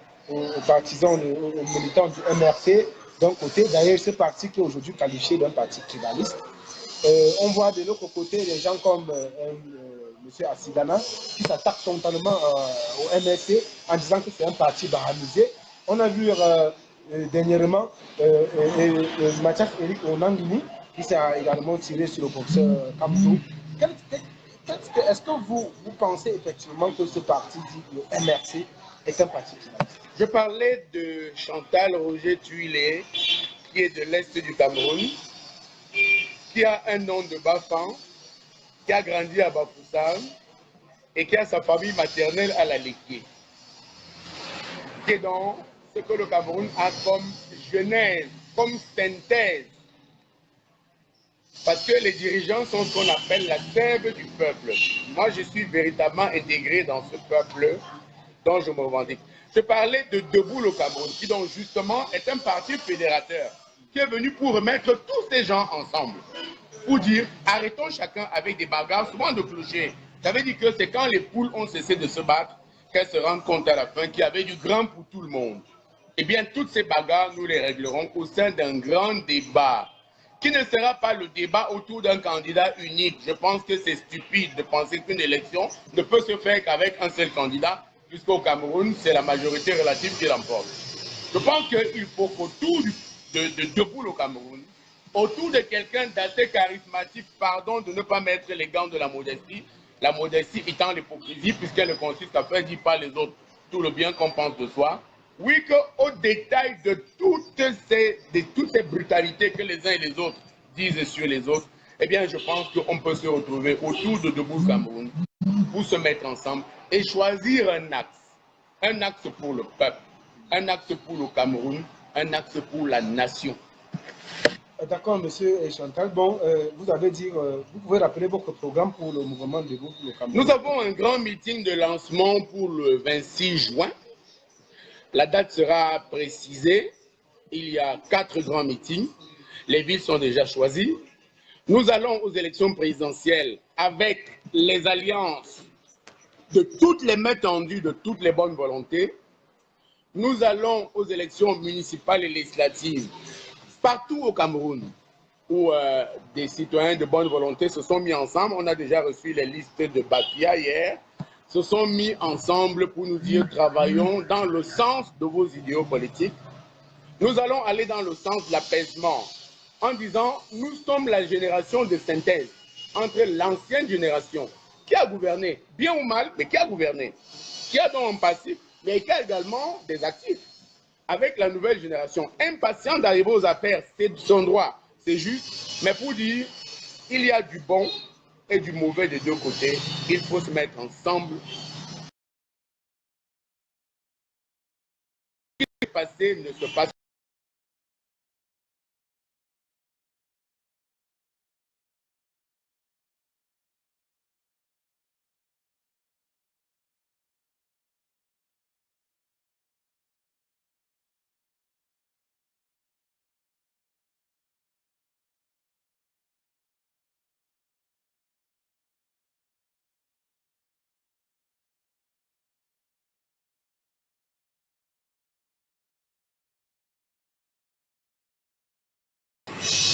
partisans, aux militants du MRC d'un côté. D'ailleurs, ce parti qui est aujourd'hui qualifié d'un parti tribaliste. On voit de l'autre côté des gens comme M. Assidana qui s'attaquent totalement au MRC en disant que c'est un parti baramisé. On a vu dernièrement Mathias Eric Onangini qui s'est également tiré sur le boxeur Kamzou. Est-ce que vous pensez effectivement que ce parti dit le MRC est un parti tribaliste? Je parlais de Chantal Roger Tuilé, qui est de l'Est du Cameroun, qui a un nom de Bafan, qui a grandi à Bafoussam et qui a sa famille maternelle à la Léquier. C'est donc ce que le Cameroun a comme genèse, comme synthèse. Parce que les dirigeants sont ce qu'on appelle la sève du peuple. Moi, je suis véritablement intégré dans ce peuple dont je me revendique. Je parlais de Debout le Cameroun, qui donc justement est un parti fédérateur, qui est venu pour remettre tous ces gens ensemble. Pour dire, arrêtons chacun avec des bagarres, souvent de clochers. J'avais dit que c'est quand les poules ont cessé de se battre qu'elles se rendent compte à la fin qu'il y avait du grand pour tout le monde. Eh bien, toutes ces bagarres, nous les réglerons au sein d'un grand débat, qui ne sera pas le débat autour d'un candidat unique. Je pense que c'est stupide de penser qu'une élection ne peut se faire qu'avec un seul candidat, puisqu'au Cameroun, c'est la majorité relative qui l'emporte. Je pense qu'il faut qu'autour de Debout le Cameroun, autour de quelqu'un d'assez charismatique, pardon de ne pas mettre les gants de la modestie étant l'hypocrisie, puisqu'elle consiste à faire dire par les autres tout le bien qu'on pense de soi. Oui, qu'au détail de toutes ces brutalités que les uns et les autres disent sur les autres, eh bien, je pense qu'on peut se retrouver autour de Debout le Cameroun pour se mettre ensemble et choisir un axe pour le peuple, un axe pour le Cameroun, un axe pour la nation. D'accord, monsieur Chantal. Bon, vous avez dit, vous pouvez rappeler votre programme pour le mouvement Debout pour le Cameroun. Nous avons un grand meeting de lancement pour le 26 juin. La date sera précisée. Il y a 4 grands meetings. Les villes sont déjà choisies. Nous allons aux élections présidentielles avec les alliances de toutes les mains tendues, de toutes les bonnes volontés. Nous allons aux élections municipales et législatives partout au Cameroun. où des citoyens de bonne volonté se sont mis ensemble. On a déjà reçu les listes de Bapia hier. Se sont mis ensemble pour nous dire travaillons dans le sens de vos idéaux politiques. Nous allons aller dans le sens de l'apaisement en disant nous sommes la génération de synthèse entre l'ancienne génération qui a gouverné, bien ou mal, mais qui a gouverné, qui a donc un passif, mais qui a également des actifs. Avec la nouvelle génération, impatient d'arriver aux affaires, c'est son droit, c'est juste, mais pour dire il y a du bon et du mauvais des deux côtés, il faut se mettre ensemble. Ce qui est passé ne se passe pas.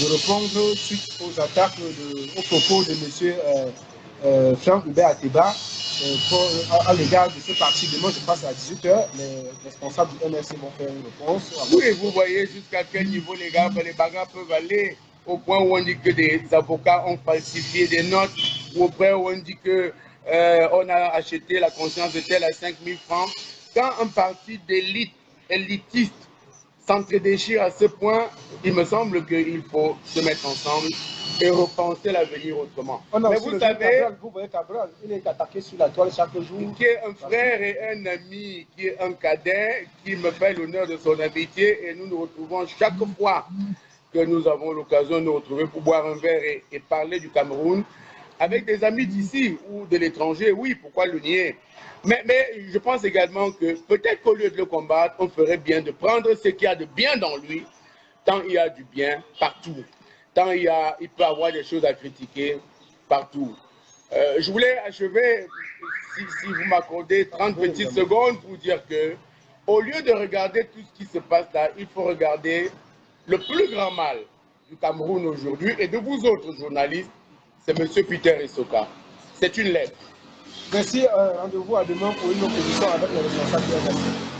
De répondre suite aux attaques, aux propos de M. Franck Hubert Ateba à l'égard de ce parti. Demain, je passe à 18h. Les responsables du MRC vont faire une réponse. Oui, et vous voyez jusqu'à quel niveau les bagarres peuvent aller, au point où on dit que des avocats ont falsifié des notes, ou au point où on dit que on a acheté la conscience de tel à 5 000 francs. Quand un parti d'élite, élitiste, s'entre-déchire à ce point, il me semble qu'il faut se mettre ensemble et repenser l'avenir autrement. Mais vous savez, vous voyez Cabral, il est attaqué sur la toile chaque jour. Qui est un frère et un ami, qui est un cadet, qui me fait l'honneur de son amitié, et nous nous retrouvons chaque fois que nous avons l'occasion de nous retrouver pour boire un verre et parler du Cameroun avec des amis d'ici ou de l'étranger. Oui, pourquoi le nier? Mais je pense également que peut-être qu'au lieu de le combattre, on ferait bien de prendre ce qu'il y a de bien dans lui, tant il y a du bien partout, tant il peut avoir des choses à critiquer partout. Je voulais achever, si vous m'accordez 30 petites secondes, pour dire que, au lieu de regarder tout ce qui se passe là, il faut regarder le plus grand mal du Cameroun aujourd'hui et de vous autres journalistes, c'est M. Peter Essoka. C'est une lettre. Merci, rendez-vous à demain pour une opposition avec les responsables du MRC.